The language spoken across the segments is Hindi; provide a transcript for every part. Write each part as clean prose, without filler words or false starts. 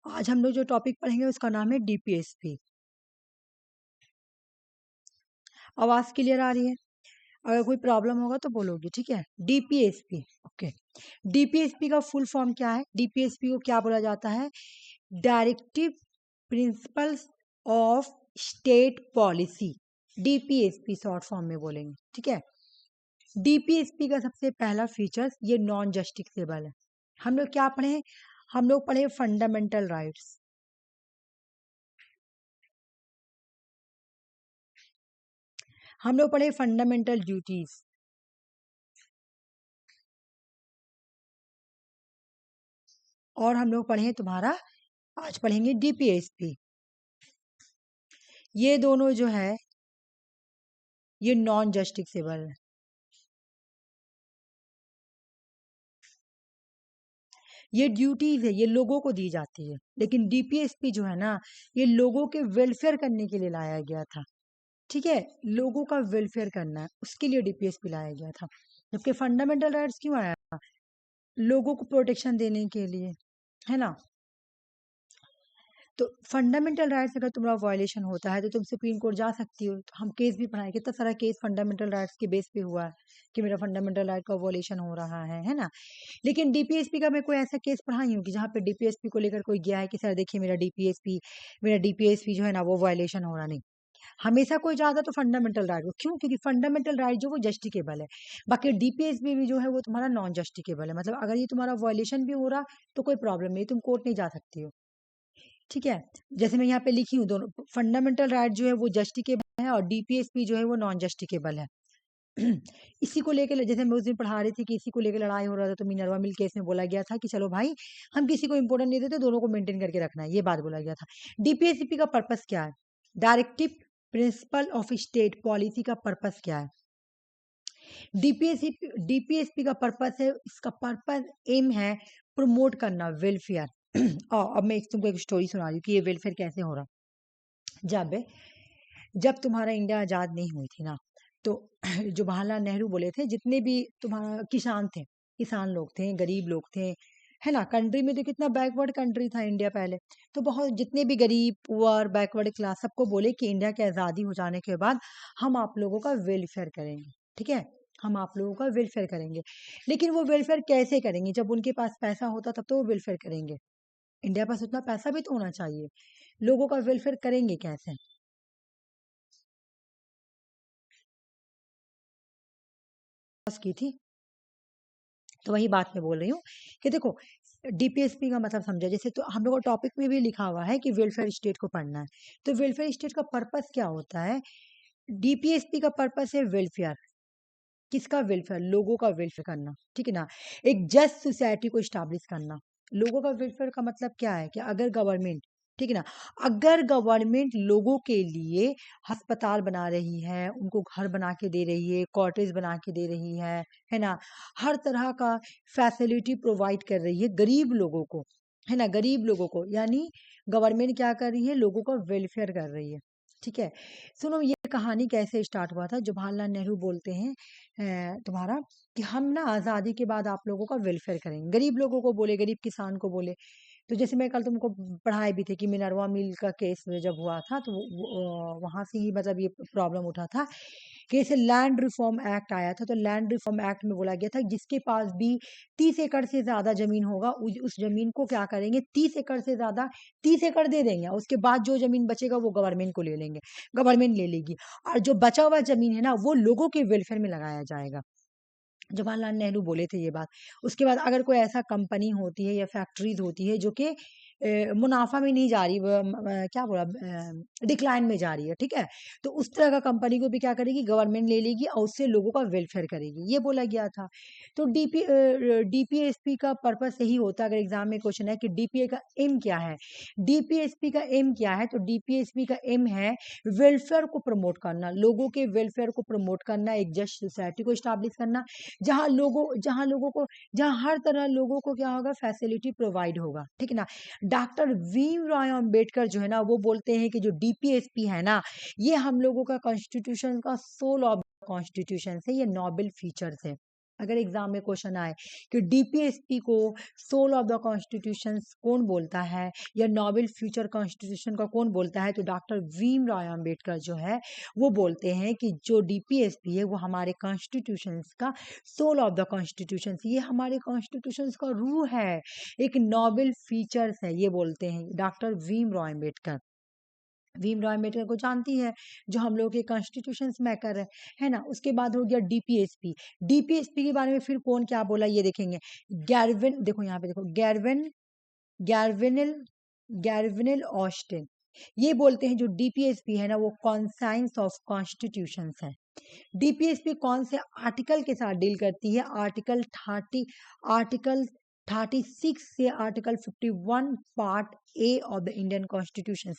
आज हम लोग जो टॉपिक पढ़ेंगे उसका नाम है डीपीएसपी। आवाज क्लियर आ रही है? अगर कोई प्रॉब्लम होगा तो बोलोगे, ठीक है। DPSP, okay. डीपीएसपी का फुल फॉर्म क्या है? डीपीएसपी को क्या बोला जाता है? Directive principles of state policy. DPSP short form में बोलेंगे, ठीक है। डीपीएसपी का सबसे पहला फीचर्स ये नॉन जस्टिसेबल है। हम लोग क्या पढ़े? हम लोग पढ़े फंडामेंटल राइट्स, हम लोग पढ़े फंडामेंटल ड्यूटीज, और हम लोग पढ़े तुम्हारा आज पढ़ेंगे डीपीएसपी। ये दोनों जो है ये नॉन जस्टिसेबल है। ये ड्यूटीज है, ये लोगों को दी जाती है, लेकिन डीपीएसपी जो है ना ये लोगों के वेलफेयर करने के लिए लाया गया था, ठीक है। लोगों का वेलफेयर करना है उसके लिए डीपीएसपी लाया गया था। जबकि फंडामेंटल राइट्स क्यों आया? लोगों को प्रोटेक्शन देने के लिए, है ना। तो फंडामेंटल राइट्स अगर तुम्हारा वायलेशन होता है तो तुम सुप्रीम कोर्ट जा सकती हो। तो हम केस भी पढ़ाए, कितना सारा केस फंडामेंटल राइट्स के बेस पे हुआ है कि मेरा फंडामेंटल राइट का वायलेशन हो रहा है ना। लेकिन डीपीएसपी का मैं कोई ऐसा केस पढ़ाई हूँ कि जहाँ पे डीपीएसपी को लेकर कोई गया है कि सर देखिए मेरा डीपीएसपी जो है ना वो वायलेशन हो रहा नहीं। हमेशा कोई जाता तो फंडामेंटल राइट को, क्यों? क्योंकि फंडामेंटल राइट जो वो जस्टिकेबल है। बाकी डीपीएसपी भी जो है वो तुम्हारा नॉन जस्टिकेबल है, मतलब अगर ये तुम्हारा वायलेशन भी हो रहा तो कोई प्रॉब्लम नहीं, तुम कोर्ट नहीं जा सकती हो, ठीक है। जैसे मैं यहाँ पे लिखी हूँ दोनों फंडामेंटल राइट जो है वो जस्टिकेबल है और डीपीएसपी जो है वो नॉन जस्टिकेबल है। इसी को लेकर जैसे मैं उस दिन पढ़ा रही थी कि इसी को लेकर लड़ाई हो रहा था, तो मिनर्वा मिल केस में बोला गया था कि चलो भाई हम किसी को इंपोर्टेंट नहीं देते, दोनों को मेंटेन करके रखना है, ये बात बोला गया था। डीपीएसपी का पर्पस क्या है? Directive principle of state policy का पर्पस क्या है? डीपीएसपी का पर्पस है, इसका पर्पस एम है प्रमोट करना वेलफेयर। और अब मैं तुमको एक स्टोरी सुना रही हूँ कि ये वेलफेयर कैसे हो रहा। जब तुम्हारा इंडिया आजाद नहीं हुई थी ना, तो जो जवाहरलाल नेहरू बोले थे जितने भी तुम्हारा किसान थे, किसान लोग थे, गरीब लोग थे, है ना। कंट्री में तो कितना बैकवर्ड कंट्री था इंडिया पहले। तो बहुत जितने भी गरीब पुअर बैकवर्ड क्लास सबको बोले कि इंडिया की आज़ादी हो जाने के बाद हम आप लोगों का वेलफेयर करेंगे, ठीक है। हम आप लोगों का वेलफेयर करेंगे। लेकिन वो वेलफेयर कैसे करेंगे? जब उनके पास पैसा होता तब तो वो वेलफेयर करेंगे। इंडिया पास उतना पैसा भी तो होना चाहिए। लोगों का वेलफेयर करेंगे कैसे? की थी, तो वही बात मैं बोल रही हूँ कि देखो डीपीएसपी का मतलब समझा। जैसे तो हम लोग का टॉपिक में भी लिखा हुआ है कि वेलफेयर स्टेट को पढ़ना है। तो वेलफेयर स्टेट का पर्पस क्या होता है? डीपीएसपी का पर्पस है वेलफेयर। किसका वेलफेयर? लोगों का वेलफेयर करना, ठीक है ना। एक जस्ट सोसाइटी को स्टैब्लिश करना। लोगों का वेलफेयर का मतलब क्या है कि अगर गवर्नमेंट, ठीक है ना, अगर गवर्नमेंट लोगों के लिए अस्पताल बना रही है, उनको घर बना के दे रही है, कॉटेज बना के दे रही है ना, हर तरह का फैसिलिटी प्रोवाइड कर रही है गरीब लोगों को, है ना, गरीब लोगों को, यानी गवर्नमेंट क्या कर रही है? लोगों का वेलफेयर कर रही है, ठीक है। सुनो ये कहानी कैसे स्टार्ट हुआ था। जवाहरलाल नेहरू बोलते हैं तुम्हारा कि हम ना आज़ादी के बाद आप लोगों का वेलफेयर करेंगे, गरीब लोगों को बोले, गरीब किसान को बोले। तो जैसे मैं कल तुमको पढ़ाई भी थे कि मिनरवा मिल का केस में जब हुआ था तो वहां से ही मतलब ये प्रॉब्लम उठा था कि जैसे लैंड रिफॉर्म एक्ट आया था। तो लैंड रिफॉर्म एक्ट में बोला गया था जिसके पास भी 30 एकड़ से ज्यादा जमीन होगा उस जमीन को क्या करेंगे? 30 एकड़ से ज्यादा 30 एकड़ दे देंगे, और उसके बाद जो जमीन बचेगा वो गवर्नमेंट को ले लेंगे, गवर्नमेंट ले लेगी। और जो बचा हुआ जमीन है ना वो लोगों के वेलफेयर में लगाया जाएगा। जवाहरलाल नेहरू बोले थे ये बात। उसके बाद अगर कोई ऐसा कंपनी होती है या फैक्ट्रीज होती है जो कि मुनाफा में नहीं जा रही, क्या बोला, डिक्लाइन में जा रही है, ठीक है, तो उस तरह का कंपनी को भी क्या करेगी? गवर्नमेंट ले लेगी और उससे लोगों का वेलफेयर करेगी, ये बोला गया था। तो डीपीएसपी का पर्पस यही होता है। अगर एग्जाम में क्वेश्चन है कि डीपीए का एम क्या है, डीपीएसपी का एम क्या है, तो डीपीएसपी का एम है वेलफेयर को प्रमोट करना, लोगों के वेलफेयर को प्रमोट करना, एक जस्ट सोसाइटी को स्टैब्लिश करना जहाँ हर तरह लोगों को क्या होगा? फैसिलिटी प्रोवाइड होगा, ठीक है ना। डॉक्टर भीमराव अंबेडकर जो है ना वो बोलते हैं कि जो डीपीएसपी है ना ये हम लोगों का कॉन्स्टिट्यूशन का सोल ऑफ कॉन्स्टिट्यूशन से ये नोबल फीचर्स है। अगर एग्जाम में क्वेश्चन आए कि डीपीएसपी को सोल ऑफ द कॉन्स्टिट्यूशन कौन बोलता है या नोबेल फ्यूचर कॉन्स्टिट्यूशन का कौन बोलता है, तो डॉक्टर भीमराव अंबेडकर जो है वो बोलते हैं कि जो डीपीएसपी है वो हमारे कॉन्स्टिट्यूशन का सोल ऑफ द कॉन्स्टिट्यूशन, ये हमारे कॉन्स्टिट्यूशन का रूह है, एक नोबेल फीचर्स है, ये बोलते हैं डॉक्टर भीमराव अंबेडकर। भीमराव अम्बेडकर को जानती है, जो हम लोग के कॉन्स्टिट्यूशन मेकर है ना। उसके बाद हो गया डीपीएसपी। डीपीएसपी के बारे में फिर कौन क्या बोला ये देखेंगे। गैरविन, देखो यहाँ पे देखो, गैरविन गैरविनल गैरविनल ऑस्टिन ये बोलते हैं जो डीपीएसपी है ना वो कॉन्साइंस ऑफ कॉन्स्टिट्यूशन है। डीपीएसपी कौन से आर्टिकल के साथ डील करती है, आर्टिकल 36 से article 51 part A of the Indian constitution.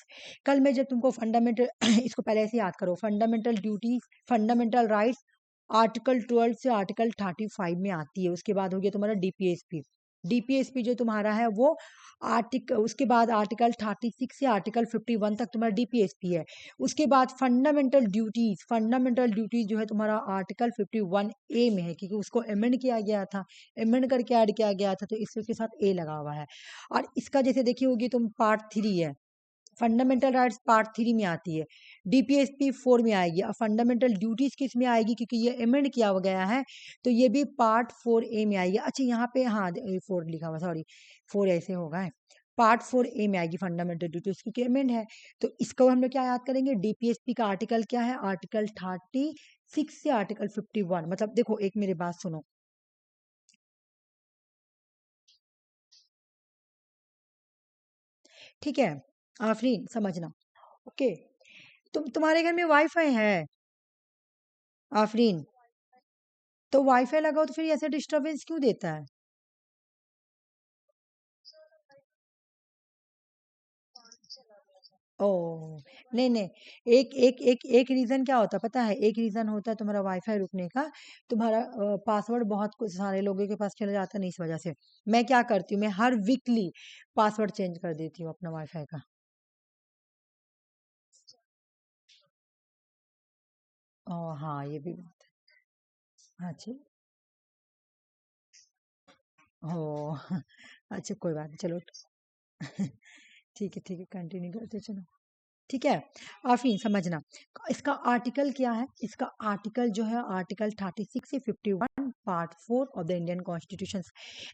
कल मैं जब तुमको फंडामेंटल इसको पहले से याद करो, fundamental duties, fundamental rights article 12 से आर्टिकल 35 में आती है। उसके बाद हो गया तुम्हारा डीपीएसपी। डीपीएसपी जो तुम्हारा है वो आर्टिकल, उसके बाद आर्टिकल 36 से आर्टिकल 51 तक तुम्हारा डीपीएसपी है। उसके बाद फंडामेंटल ड्यूटीज जो है तुम्हारा आर्टिकल 51 ए में है, क्योंकि उसको अमेंड किया गया था, अमेंड करके ऐड किया गया था, तो इसके साथ ए लगा हुआ है। और इसका जैसे देखी होगी तुम पार्ट 3 है, फंडामेंटल राइट्स पार्ट 3 में आती है, डीपीएसपी 4 में आएगी, और फंडामेंटल ड्यूटीज किस में आएगी, क्योंकि ये अमेंड किया गया है तो ये भी पार्ट 4 ए में आएगी। अच्छा यहाँ पे हाँ 4 लिखा हुआ, सॉरी 4 ऐसे होगा, पार्ट 4 ए में आएगी फंडामेंटल ड्यूटीज, क्योंकि अमेंड है। तो इसको हम लोग क्या याद करेंगे, डीपीएसपी का आर्टिकल क्या है, आर्टिकल 36 से आर्टिकल 51। मतलब देखो एक मेरी बात सुनो, ठीक है आफरीन, समझना, ओके। तुम्हारे घर में वाईफाई है आफरीन, तो वाईफाई लगाओ तो फिर ऐसे डिस्टरबेंस क्यों देता है। ओ नहीं नहीं, एक एक एक एक रीजन क्या होता है पता है, एक रीजन होता है तुम्हारा वाईफाई रुकने का, तुम्हारा पासवर्ड बहुत कुछ सारे लोगों के पास चले जाता है ना, इस वजह से मैं क्या करती हूँ, मैं हर वीकली पासवर्ड चेंज कर देती हूँ अपना वाईफाई का। ओ हाँ ये भी बात है, अच्छा। ओ अच्छा कोई बात नहीं, चलो ठीक है कंटिन्यू करते चलो, ठीक है। आफरीन समझना, इसका आर्टिकल क्या है, इसका आर्टिकल जो है आर्टिकल 36 से 51 part 4 of the Indian constitution.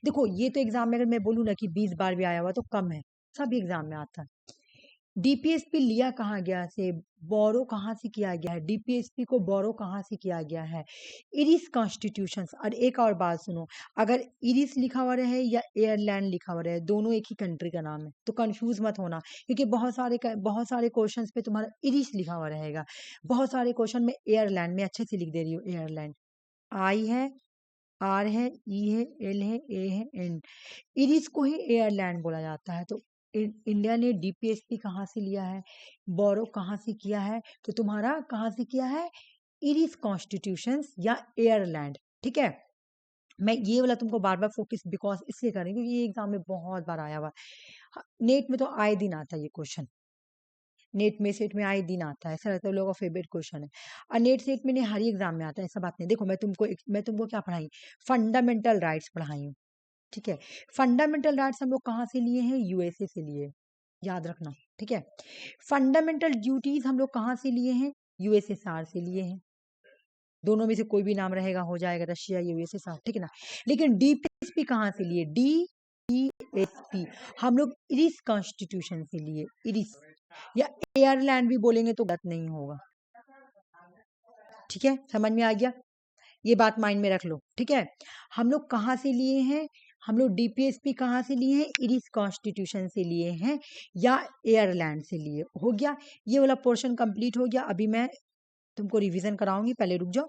देखो ये तो एग्जाम में अगर मैं बोलूँ ना कि 20 बार भी आया हुआ तो कम है, सभी एग्जाम में आता है। डीपीएसपी लिया कहाँ गया से, बोरो कहाँ से किया गया है, डीपीएसपी को बोरो कहाँ से किया गया है, इरिस कॉन्स्टिट्यूशन। और एक और बात सुनो, अगर इरिस लिखा हुआ रहे या एयरलैंड लिखा हुआ रहे, दोनों एक ही कंट्री का नाम है, तो कंफ्यूज मत होना, क्योंकि बहुत सारे क्वेश्चंस पे तुम्हारा इरिस लिखा हुआ रहेगा, बहुत सारे क्वेश्चन में एयरलैंड में अच्छे से लिख दे रही हूँ, एयरलैंड आई है, आर है, ई है, एल है, ए है, एन, इरिस को ही एयरलैंड बोला जाता है। तो इंडिया ने डीपीएसपी कहाँ से लिया है, बोरो कहाँ से किया है, तो तुम्हारा कहाँ से किया है, इरिस कॉन्स्टिट्यूशन या एयरलैंड, ठीक है। मैं ये वाला तुमको बार बार फोकस बिकॉज इसलिए कर रही हूँ क्योंकि ये एग्जाम में बहुत बार आया हुआ है, नेट में तो आए दिन आता है ये क्वेश्चन, नेट में सेट में आए दिन आता है, ऐसा रहता है लोगों का फेवरेट क्वेश्चन है। और नेट सेट में नहीं, हर ही एग्जाम में आता है, ऐसा बात नहीं। देखो मैं तुमको क्या पढ़ाई, फंडामेंटल राइट्स पढ़ाई हूँ, ठीक है। फंडामेंटल राइट्स हम लोग कहाँ से लिए हैं, यूएसए से लिए, याद रखना, ठीक है। फंडामेंटल ड्यूटीज हम लोग कहाँ से लिए हैं, यूएसएसआर से लिए हैं, दोनों में से कोई भी नाम रहेगा हो जाएगा, रशिया यूएसएसआर, ठीक है ना। लेकिन डीपीएसपी कहाँ से लिए, डीपीएसपी हम लोग इरिस कॉन्स्टिट्यूशन से लिए, इरिस या एयरलैंड भी बोलेंगे तो गलत नहीं होगा, ठीक है, समझ में आ गया, ये बात माइंड में रख लो, ठीक है। हम लोग कहाँ से लिए हैं, हम लोग डीपीएसपी कहाँ से लिए हैं, इरिस कॉन्स्टिट्यूशन से लिए हैं या एयरलैंड से लिए, हो गया ये वाला पोर्शन कंप्लीट हो गया। अभी मैं तुमको रिवीजन कराऊंगी, पहले रुक जाओ,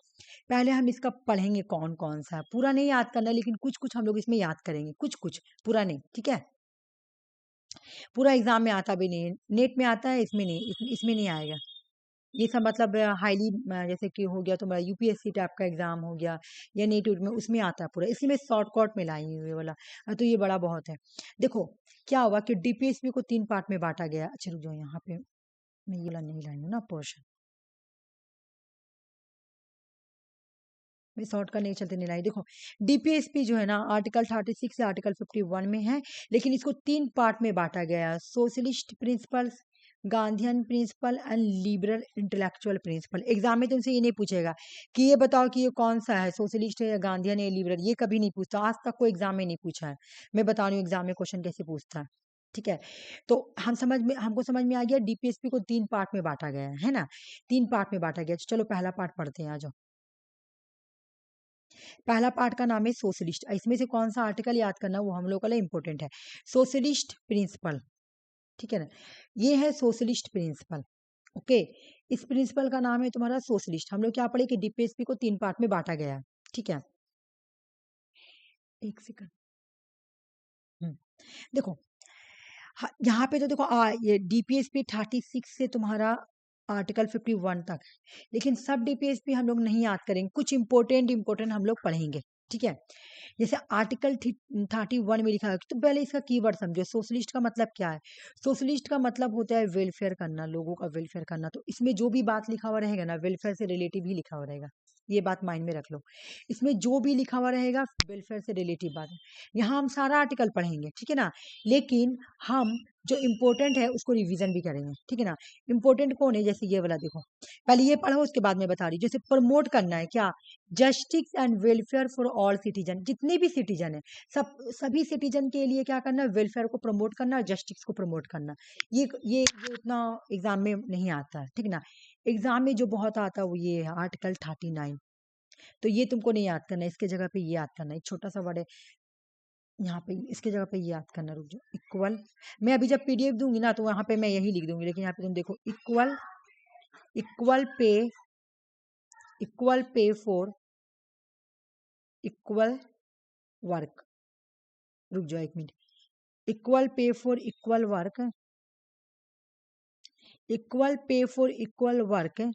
पहले हम इसका पढ़ेंगे कौन कौन सा है, पूरा नहीं याद करना, लेकिन कुछ कुछ हम लोग इसमें याद करेंगे, कुछ कुछ, पूरा नहीं, ठीक है। पूरा एग्जाम में आता भी नहीं है, नेट में आता है, इसमें नहीं, इसमें नहीं आएगा। ये सब मतलब हाईली, जैसे कि हो गया तुम्हारा यूपीएससी टाइप का एग्जाम हो गया या नेट में, उसमें आता है पूरा, इसलिए मैं शॉर्टकट में लाई हूँ ये वाला। तो ये बड़ा बहुत है। देखो क्या हुआ कि डीपीएसपी को 3 पार्ट में बांटा गया। अच्छा रुक जाओ, यहाँ पे मैं ये वाला नहीं लाई हूँ ना पोर्शन, मैं शॉर्ट का नहीं चलते नहीं लाई। देखो डीपीएसपी जो है ना आर्टिकल 36 से आर्टिकल 51 में है, लेकिन इसको 3 पार्ट में बांटा गया है, socialist principles, Gandhian principle and liberal intellectual principle. Exam में तुमसे ये नहीं पूछेगा कि ये बताओ कि ये कौन सा है, सोशलिस्ट है या गांधीयन है लिबरल, ये कभी नहीं पूछता, आज तक कोई एग्जाम में नहीं पूछा है। मैं बता रही हूँ एग्जाम में क्वेश्चन कैसे पूछता है। ठीक है, तो हमको समझ में आ गया डीपीएसपी को 3 पार्ट में बांटा गया है ना, 3 पार्ट में बांटा गया। चलो पहला पार्ट पढ़ते हैं, आ जाओ। पहला पार्ट का नाम है सोशलिस्ट। इसमें से कौन सा आर्टिकल याद करना वो हम लोग के लिए इंपॉर्टेंट है, सोशलिस्ट प्रिंसिपल। ठीक है ना, ये है सोशलिस्ट प्रिंसिपल। ओके, इस प्रिंसिपल का नाम है तुम्हारा सोशलिस्ट। हम लोग क्या पढ़े कि डीपीएसपी को 3 पार्ट में बांटा गया है। ठीक है, एक सेकंड। देखो यहाँ पे तो देखो ये डीपीएसपी 36 से तुम्हारा आर्टिकल 51 तक है, लेकिन सब डीपीएसपी हम लोग नहीं याद करेंगे, कुछ इंपॉर्टेंट हम लोग पढ़ेंगे। ठीक है, जैसे आर्टिकल 31 में लिखा है, तो पहले इसका कीवर्ड समझो। सोशलिस्ट का मतलब क्या है? सोशलिस्ट का मतलब होता है वेलफेयर करना, लोगों का वेलफेयर करना। तो इसमें जो भी बात लिखा हुआ रहेगा ना, वेलफेयर से रिलेटिव ही लिखा हुआ रहेगा, ये बात माइंड में रख लो। इसमें जो भी लिखा हुआ रहेगा वेलफेयर से रिलेटिव बात है। यहाँ हम सारा आर्टिकल पढ़ेंगे, ठीक है ना, लेकिन हम जो इम्पोर्टेंट है उसको रिवीजन भी करेंगे। ठीक है ना, इम्पोर्टेंट कौन है? जैसे ये वाला देखो, पहले ये पढ़ो उसके बाद मैं बता रही हूँ। जैसे प्रमोट करना है क्या, justice and welfare for all citizen, जितने भी सिटीजन है सभी सिटीजन के लिए क्या करना है, वेलफेयर को प्रमोट करना, जस्टिस को प्रमोट करना। ये उतना एग्जाम में नहीं आता है। ठीक है ना, एग्जाम में जो बहुत आता है वो ये है आर्टिकल 39। तो ये तुमको नहीं याद करना, इसके जगह पे ये याद करना, एक छोटा सा वर्ड है यहाँ पे, इसके जगह पे ये याद करना। रुक जाओ, इक्वल। मैं अभी जब पीडीएफ दूंगी ना तो वहां पे मैं यही लिख दूंगी, लेकिन यहाँ पे तुम देखो equal, equal pay, equal pay for equal work. रुक जाओ एक minute, equal pay for equal work, equal pay for equal work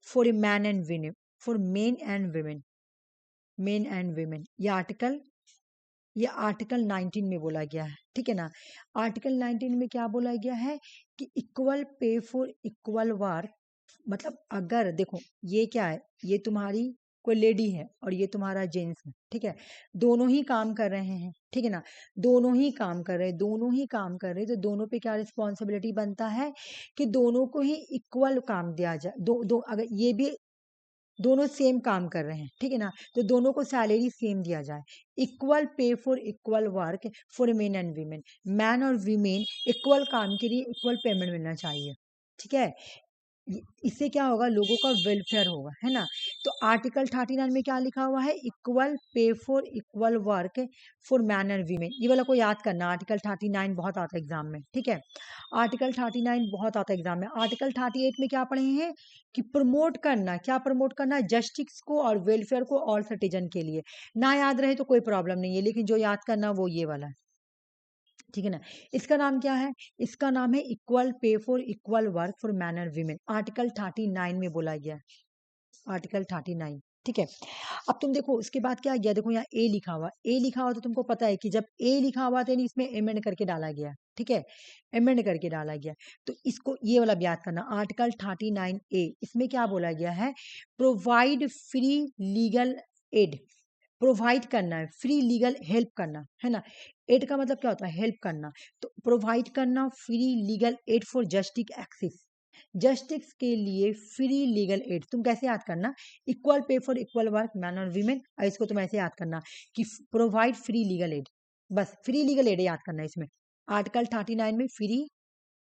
for a man and women, for main and women, main and women. ये आर्टिकल 19 में बोला गया है। ठीक है ना, आर्टिकल 19 में क्या बोला गया है कि equal pay for equal work. मतलब अगर देखो ये क्या है, ये तुम्हारी कोई लेडी है और ये तुम्हारा जेंट्स है, ठीक है, दोनों ही काम कर रहे हैं, ठीक है ना, दोनों ही काम कर रहे हैं, दोनों ही काम कर रहे हैं, तो दोनों पे क्या रिस्पॉन्सिबिलिटी बनता है कि दोनों को ही इक्वल काम दिया जाए। दो अगर ये भी दोनों सेम काम कर रहे हैं, ठीक है ना, तो दोनों को सैलरी सेम दिया जाए। Equal pay for equal work for main and women, man और वीमेन इक्वल काम के लिए इक्वल पेमेंट मिलना चाहिए। ठीक है, इससे क्या होगा, लोगों का वेलफेयर होगा, है ना। तो आर्टिकल 39 में क्या लिखा हुआ है, equal pay for equal work for man and women. ये वाला को याद करना, आर्टिकल 39 बहुत आता है एग्जाम में। ठीक है, आर्टिकल 39 बहुत आता है एग्जाम में। आर्टिकल 38 में क्या पढ़े हैं कि प्रमोट करना, क्या प्रमोट करना, जस्टिस को और वेलफेयर को ऑल सिटीजन के लिए। ना याद रहे तो कोई प्रॉब्लम नहीं है, लेकिन जो याद करना वो ये वाला है। ठीक है ना, इसका नाम क्या है, इसका नाम है equal pay for equal work for man and women. Article 39 में बोला गया है, आर्टिकल 39। ठीक है, अब तुम देखो उसके बाद क्या गया, देखो यहाँ ए लिखा हुआ, ए लिखा हुआ तो तुमको पता है कि जब ए लिखा हुआ था इसमें एमेंड करके डाला गया। ठीक है, एमेंड करके डाला गया, तो इसको ये वाला याद करना, आर्टिकल 39 ए। इसमें क्या बोला गया है, provide free legal add, provide करना है, फ्री लीगल हेल्प करना, है ना। एड का मतलब क्या होता है, हेल्प करना, तो प्रोवाइड करना free legal aid for justice access, justice के लिए फ्री लीगल एड। तुम कैसे याद करना, equal pay for equal work man और वीमेन, और इसको तुम ऐसे याद करना कि प्रोवाइड फ्री लीगल एड, बस फ्री लीगल एड याद करना है इसमें। आर्टिकल 39 में फ्री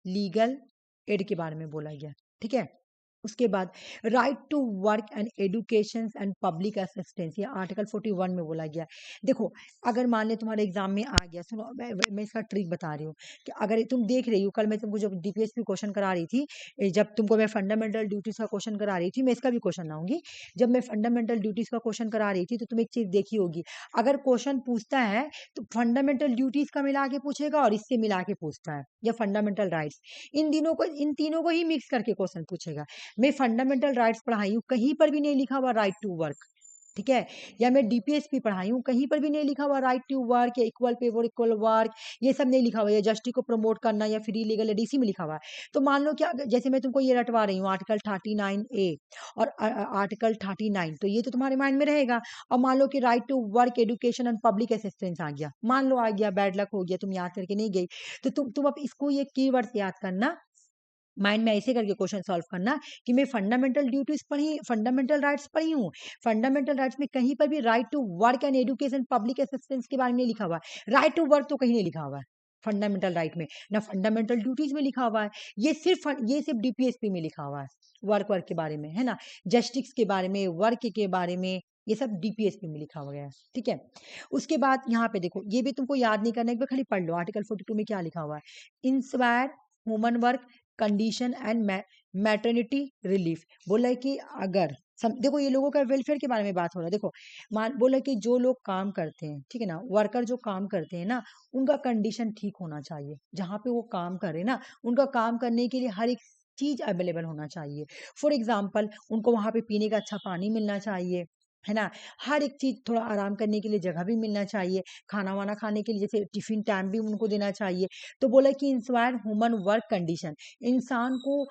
लीगल एड के बारे में बोला गया। ठीक है, उसके बाद right to work and education and public assistance, ये आर्टिकल 41 में बोला गया। देखो अगर मान ले तुम्हारे एग्जाम में आ गया, सुनो मैं इसका ट्रिक बता रही हूँ कि अगर तुम देख रही हो, कल मैं तुमको जब डीपीएसपी क्वेश्चन करा रही थी, जब तुमको मैं फंडामेंटल ड्यूटीज का क्वेश्चन करा रही थी, मैं इसका भी क्वेश्चन आऊंगी। जब मैं फंडामेंटल ड्यूटीज का क्वेश्चन करा रही थी तो तुम एक चीज देखी होगी, अगर क्वेश्चन पूछता है तो फंडामेंटल ड्यूटीज का मिला के पूछेगा और इससे मिला के पूछता है, या फंडामेंटल राइट्स, इन तीनों को ही मिक्स करके क्वेश्चन पूछेगा। मैं फंडामेंटल राइट्स पढ़ाई हूँ, कहीं पर भी नहीं लिखा हुआ राइट टू वर्क, ठीक है, या मैं डीपीएसपी पढ़ाई हूँ, कहीं पर भी नहीं लिखा हुआ राइट टू वर्क या equal pay for equal work, ये सब नहीं लिखा हुआ, या जस्टिस को प्रमोट करना या फ्री लीगल एड इसी में लिखा हुआ है। तो मान लो कि जैसे मैं तुमको ये रटवा रही हूँ आर्टिकल 39A और आर्टिकल 39, तो ये तो तुम्हारे माइंड में रहेगा। और मान लो कि right to work education and public assistance आ गया, मान लो आ गया, बैड लक हो गया, तुम याद करके नहीं गई, तो तुम अब इसको ये कीवर्ड्स याद करना, माइंड में ऐसे करके क्वेश्चन सॉल्व करना कि मैं फंडामेंटल ड्यूटीज पढ़ी, फंडामेंटल राइट्स पढ़ी हूँ, फंडामेंटल राइट्स में कहीं पर भी right to work and education public assistance के बारे में लिखा हुआ है, राइट टू वर्क तो कहीं नहीं लिखा हुआ है फंडामेंटल राइट में, ना फंडामेंटल ड्यूटीज में लिखा हुआ है, ये सिर्फ डीपीएसपी में लिखा हुआ है, वर्क के बारे में, है ना, जस्टिस के बारे में, वर्क के बारे में, ये सब डीपीएसपी में लिखा हुआ है। ठीक है, उसके बाद यहाँ पे देखो, ये भी तुमको याद नहीं करना, एक बार खाली पढ़ लो आर्टिकल 42 में क्या लिखा हुआ है, inspire human work condition and maternity relief. बोला है कि अगर देखो ये लोगों का वेलफेयर के बारे में बात हो रहा है, देखो बोला कि जो लोग काम करते हैं, ठीक है ना, वर्कर जो काम करते हैं ना, उनका कंडीशन ठीक होना चाहिए, जहाँ पे वो काम कर रहे हैं ना, उनका काम करने के लिए हर एक चीज अवेलेबल होना चाहिए। फॉर एग्जाम्पल, उनको वहां पे पीने का अच्छा पानी मिलना चाहिए, है ना, हर एक चीज, थोड़ा आराम करने के लिए जगह भी मिलना चाहिए, खाना वाना खाने के लिए जैसे टिफिन टाइम भी उनको देना चाहिए। तो बोला कि इंस्पायर ह्यूमन वर्क कंडीशन, इंसान को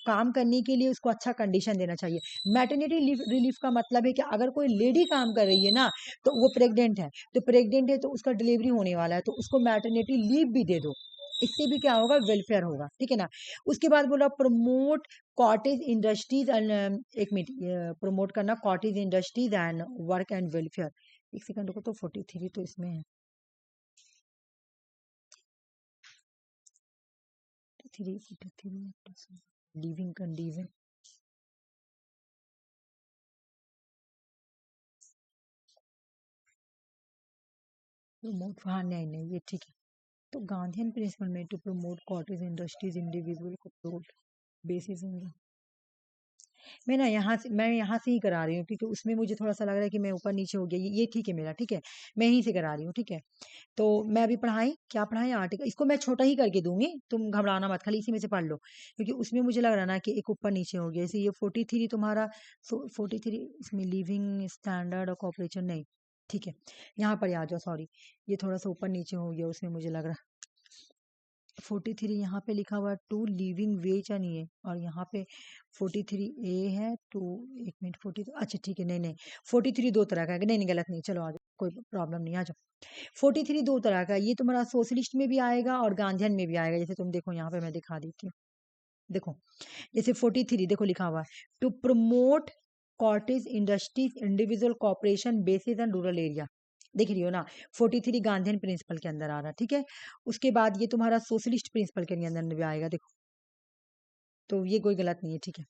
काम करने के लिए उसको अच्छा कंडीशन देना चाहिए। मैटरनिटी रिलीफ का मतलब है कि अगर कोई लेडी काम कर रही है ना, तो वो प्रेग्नेंट है, तो उसका डिलीवरी होने वाला है, तो उसको मैटरनिटी लीव भी दे दो, इससे भी क्या होगा, वेलफेयर होगा। ठीक है ना, उसके बाद बोला प्रमोट कॉटेज इंडस्ट्रीज एंड, एक मिनट, प्रमोट करना cottage industries and work and welfare, एक सेकंड को, तो 43 तो इसमें है, 43 लिविंग कंडीशन, प्रमोट, हाँ नहीं नहीं ये ठीक है। तो गांधीयन प्रिंसिपल में to promote cottage industries individual को बेसिस, मैं यहाँ से ही करा रही हूँ, क्योंकि उसमें मुझे थोड़ा सा लग रहा है कि मैं ऊपर नीचे हो गया, ये ठीक है मेरा, ठीक है, मैं यहीं से करा रही हूँ। ठीक है, तो मैं अभी क्या पढ़ाई आर्टिकल, इसको मैं छोटा ही करके दूंगी, तुम घबराना मत, खाली इसी में से पढ़ लो, क्योंकि उसमें मुझे लग रहा ना कि एक ऊपर नीचे हो गया, जैसे ये 43 तुम्हारा, 43 इसमें लिविंग स्टैंडर्ड और कॉपरेशन नहीं, ठीक है, यहाँ पर आ जाओ, सॉरी, ये थोड़ा सा ऊपर नीचे हो गया, उसमें मुझे लग रहा 43 यहाँ पे लिखा हुआ है टू लिविंग वेज नहीं है, और यहाँ पे 43A है टू, एक मिनट, 40, अच्छा ठीक है, नहीं नहीं 43 दो तरह का है, नहीं नहीं गलत नहीं, चलो आ जाओ, कोई प्रॉब्लम नहीं, आ जाओ। 43 दो तरह का है, ये तुम्हारा सोशलिस्ट में भी आएगा और गांधीयन में भी आएगा, जैसे तुम देखो यहाँ पे मैं दिखा देती हूँ, देखो जैसे 43 देखो लिखा हुआ है to promote cottage industries individual cooperation basis and rural area, देख रही हो ना, 43 गांधीयन प्रिंसिपल के अंदर आ रहा है। ठीक है, उसके बाद ये तुम्हारा सोशलिस्ट प्रिंसिपल के अंदर भी आएगा, देखो, तो ये कोई गलत नहीं है। ठीक है,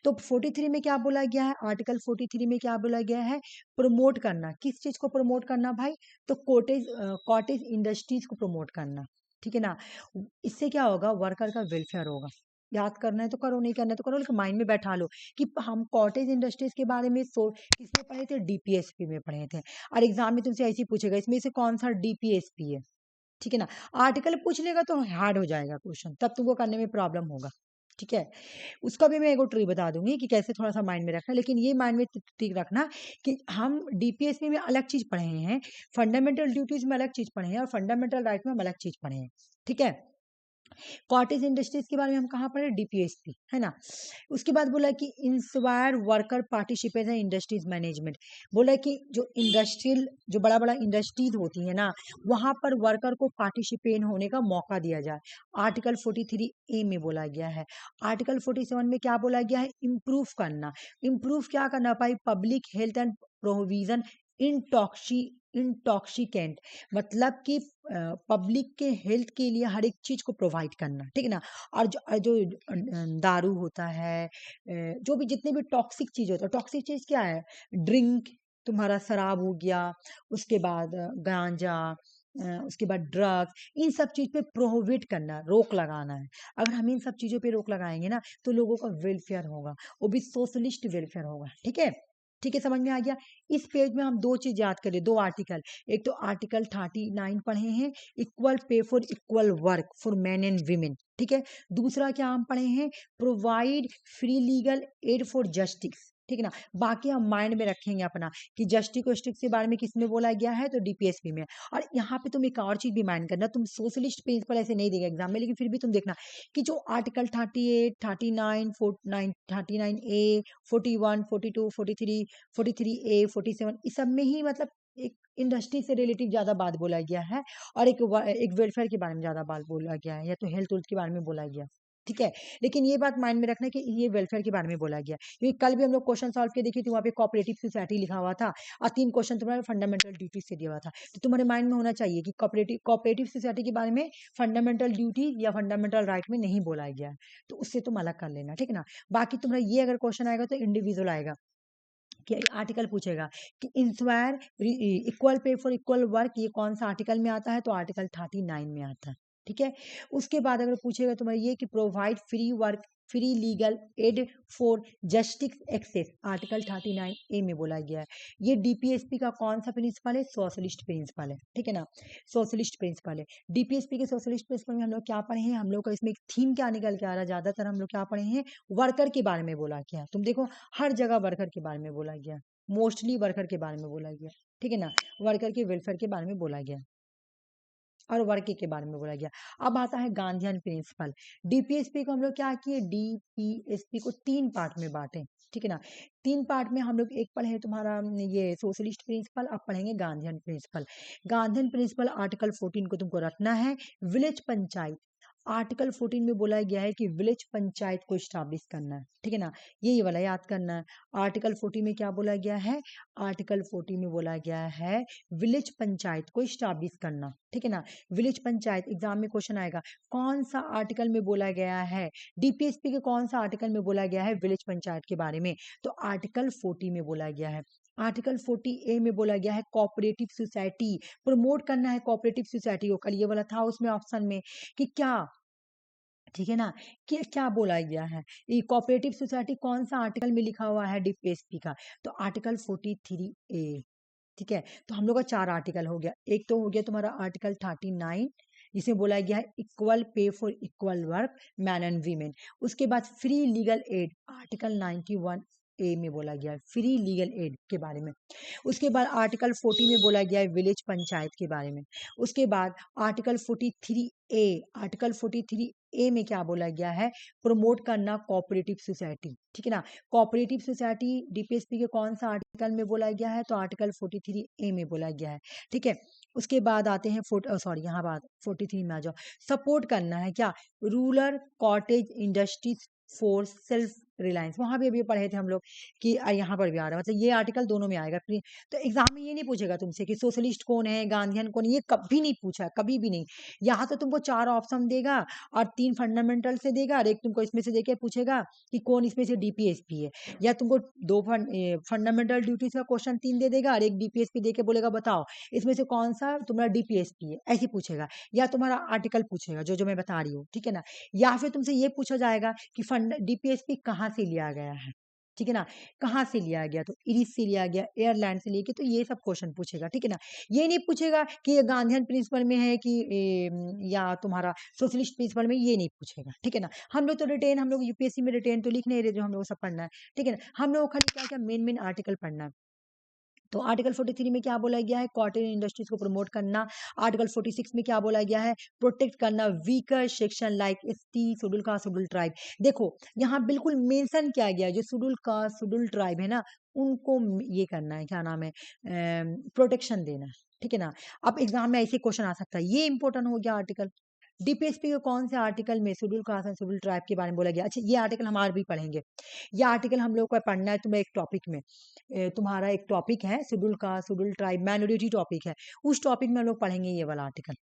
तो 43 में क्या बोला गया है, आर्टिकल 43 में क्या बोला गया है, प्रमोट करना, किस चीज को प्रमोट करना भाई, तो कॉटेज इंडस्ट्रीज को प्रमोट करना। ठीक है ना, इससे क्या होगा, वर्कर का वेलफेयर होगा। याद करना है तो करो, नहीं करना है तो करो, लेकिन माइंड में बैठा लो कि हम कॉटेज इंडस्ट्रीज के बारे में किसमें पढ़े थे, डीपीएसपी में पढ़े थे, और एग्जाम में तुमसे ऐसे ही पूछेगा इसमें से कौन सा डीपीएसपी है। ठीक है ना, आर्टिकल पूछ लेगा तो हार्ड हो जाएगा क्वेश्चन, तब तुमको करने में प्रॉब्लम होगा। ठीक है, उसका भी मैं एक ट्री बता दूंगी कि कैसे थोड़ा सा माइंड में रखना, लेकिन ये माइंड में ठीक रखना कि हम डीपीएसपी में अलग चीज पढ़े हैं, फंडामेंटल ड्यूटीज में अलग चीज पढ़े हैं, और फंडामेंटल राइट में हम अलग चीज पढ़े हैं। ठीक है, कॉटेज इंडस्ट्रीज के बारे में हम कहाँ पढ़े, डीपीएसपी, है ना। उसके बाद बोला कि inspire worker participate in industries management, बोला कि जो इंडस्ट्रियल, जो बड़ा बड़ा इंडस्ट्रीज होती है ना, वहां पर वर्कर को पार्टिसिपेट होने का मौका दिया जाए, आर्टिकल 43A में बोला गया है। आर्टिकल 47 में क्या बोला गया है, इम्प्रूव करना, इम्प्रूव क्या करना भाई, public health and provision intoxicant, मतलब कि पब्लिक के हेल्थ के लिए हर एक चीज को प्रोवाइड करना। ठीक है ना, और जो दारू होता है, जो भी जितने भी टॉक्सिक चीज होता है, टॉक्सिक चीज क्या है, ड्रिंक, तुम्हारा शराब हो गया, उसके बाद गांजा, उसके बाद ड्रग्स, इन सब चीज पे प्रोहिबिट करना, रोक लगाना है। अगर हम इन सब चीजों पे रोक लगाएंगे ना, तो लोगों का वेलफेयर होगा, वो भी सोशलिस्ट वेलफेयर होगा। ठीक है, ठीक है, समझ में आ गया। इस पेज में हम दो चीज याद करें, दो आर्टिकल, एक तो आर्टिकल 39 पढ़े हैं, equal pay for equal work for man and women. ठीक है, दूसरा क्या हम पढ़े हैं, provide free legal aid for justice, ठीक है ना। बाकी हम माइंड में रखेंगे अपना कि जस्टिस वस्टिस के बारे में किस में बोला गया है, तो डीपीएसपी में। और यहाँ पे तुम एक और चीज भी माइंड करना, तुम सोशलिस्ट प्रिंसिपल ऐसे नहीं देगा एग्जाम में, लेकिन फिर भी तुम देखना कि जो आर्टिकल 38, 39, 49, 39A, 41, 42, 43, 43A, 47, इस सब में ही मतलब एक इंडस्ट्री से रिलेटिव ज्यादा बात बोला गया है, और एक वेलफेयर के बारे में ज्यादा बात बोला गया है, या तो हेल्थ के बारे में बोला गया, ठीक है। लेकिन ये बात माइंड में रखना कि ये वेलफेयर के बारे में बोला गया, क्योंकि कल भी हम लोग क्वेश्चन सॉल्व किए, देखिए तो वहाँ पे कोऑपरेटिव सोसाइटी लिखा हुआ था, और 3 क्वेश्चन तुम्हारे फंडामेंटल ड्यूटी से दिया हुआ था। तो तुम्हारे माइंड में होना चाहिए कि कोऑपरेटिव सोसाइटी के बारे में फंडामेंटल ड्यूटी या फंडामेंटल राइट में नहीं बोला गया है, तो उससे तुम अलग कर लेना, ठीक है ना। बाकी तुम्हारा ये अगर क्वेश्चन आएगा तो इंडिविजुअल आएगा, कि आर्टिकल पूछेगा कि ensure equal pay for equal work, ये कौन सा आर्टिकल में आता है, तो आर्टिकल 39 में आता है, ठीक है। उसके बाद अगर पूछेगा तुम्हारा ये कि provide free work free legal aid for justice access, article 39A में बोला गया है। ये डीपीएसपी का कौन सा प्रिंसिपल है, सोशलिस्ट प्रिंसिपल है, ठीक है ना, सोशलिस्ट प्रिंसिपल है। डीपीएसपी के सोशलिस्ट प्रिंसिपल में हम लोग क्या पढ़े हैं, हम लोग का इसमें एक थीम क्या निकल के आ रहा है, ज्यादातर हम लोग क्या पढ़े हैं, वर्कर के बारे में बोला गया है। तुम देखो हर जगह वर्कर के बारे में बोला गया, मोस्टली वर्कर के बारे में बोला गया, ठीक है ना, वर्कर के वेलफेयर के बारे में बोला गया और वर्क के बारे में बोला गया। अब आता है गांधीयन प्रिंसिपल। डीपीएसपी को हम लोग क्या किए, डीपीएसपी को 3 पार्ट में बांटे, ठीक है ना। 3 पार्ट में हम लोग एक पढ़े तुम्हारा ये सोशलिस्ट प्रिंसिपल, अब पढ़ेंगे Gandhian principle. Gandhian principle article 14 को तुमको रखना है। विलेज पंचायत, आर्टिकल 14 में बोला गया है कि विलेज पंचायत को स्टैब्लिश करना है, ठीक है ना, ये वाला याद करना है। आर्टिकल 14 में क्या बोला गया है, आर्टिकल 14 में बोला गया है विलेज पंचायत को स्टैब्लिश करना, ठीक है ना। विलेज पंचायत एग्जाम में क्वेश्चन आएगा, कौन सा आर्टिकल में बोला गया है, डीपीएसपी के कौन सा आर्टिकल में बोला गया है विलेज पंचायत के बारे में, तो आर्टिकल 40 में बोला गया है। आर्टिकल 40A में बोला गया है कोऑपरेटिव सोसाइटी, प्रमोट करना है कोऑपरेटिव सोसाइटी को, कल ये वाला था उसमें ऑप्शन में कि क्या, ठीक है ना, कि क्या बोला गया है, ये कोऑपरेटिव सोसाइटी कौन सा आर्टिकल में लिखा हुआ है डीपीएसपी का, तो आर्टिकल 43A, ठीक है। तो हम लोग का 4 आर्टिकल हो गया, एक तो हो गया तुम्हारा आर्टिकल 39 जिसमें बोला गया है equal pay for equal work man and women. उसके बाद free legal add, article 91A में बोला गया है फ्री लीगल एड के बारे में। उसके बाद आर्टिकल 40 में बोला गया है विलेज पंचायत के बारे में। उसके बाद आर्टिकल 43A, आर्टिकल 43A में क्या बोला गया है, प्रमोट करना कोऑपरेटिव सोसाइटी, ठीक है ना। कोऑपरेटिव सोसाइटी डीपीएसपी के कौन सा आर्टिकल में बोला गया है, तो आर्टिकल 43A में बोला गया है, ठीक है। उसके बाद आते हैं सॉरी यहाँ बात 43 में आ जाओ, सपोर्ट करना है क्या, rural cottage industries for self reliance, वहां भी अभी पढ़े थे हम लोग कि यहाँ पर भी आ रहा है, मतलब ये आर्टिकल दोनों में आएगा। तो एग्जाम में ये नहीं पूछेगा तुमसे कि सोशलिस्ट कौन है गांधीयन कौन है, ये कभी नहीं पूछा, कभी भी नहीं। यहाँ तो तुमको 4 ऑप्शन देगा और 3 फंडामेंटल से देगा, और एक तुमको इसमें से देके पूछेगा कि कौन इसमें से डीपीएसपी है, या तुमको 2 फंडामेंटल ड्यूटीज का क्वेश्चन 3 दे देगा और एक डीपीएसपी दे के बोलेगा बताओ इसमें से कौन सा तुम्हारा डीपीएसपी है, ऐसे पूछेगा। या तुम्हारा आर्टिकल पूछेगा जो जो मैं बता रही हूँ, ठीक है ना। या फिर तुमसे ये पूछा जाएगा कि फंड डीपीएसपी कहाँ से लिया गया है, ठीक है ना, कहाँ से लिया गया, तो इरिस से लिया गया, एयरलाइन से लेके, तो ये सब क्वेश्चन पूछेगा, ठीक है ना। ये नहीं पूछेगा कि ये गांधीयन प्रिंसिपल में है कि या तुम्हारा सोशलिस्ट प्रिंसिपल में, ये नहीं पूछेगा, ठीक है ना। हम लोग तो रिटेन, हम लोग यूपीएससी में रिटेन तो लिख नहीं रहे, जो हम लोग सब पढ़ना है, ठीक है ना। हम लोग खाली क्या क्या मेन मेन आर्टिकल पढ़ना है। तो आर्टिकल 43 में क्या बोला गया है, कॉटन इंडस्ट्रीज को प्रमोट करना। आर्टिकल 46 में क्या बोला गया है, प्रोटेक्ट करना weaker section like ST, schedule caste, schedule tribe. देखो यहाँ बिल्कुल मेंशन किया गया है जो शेड्यूल कास्ट शेड्यूल ट्राइब है ना, उनको ये करना है, क्या नाम है, प्रोटेक्शन देना है, ठीक है ना। अब एग्जाम में ऐसे क्वेश्चन आ सकता है, ये इंपॉर्टेंट हो गया आर्टिकल। डीपीएसपी के कौन से आर्टिकल में schedule caste and schedule tribe के बारे में बोला गया, अच्छा ये आर्टिकल हम और भी पढ़ेंगे। ये आर्टिकल हम लोग को पढ़ना है तुम्हें एक टॉपिक में, तुम्हारा एक टॉपिक है schedule caste schedule tribe minority topic है, उस टॉपिक में हम लोग पढ़ेंगे ये वाला आर्टिकल,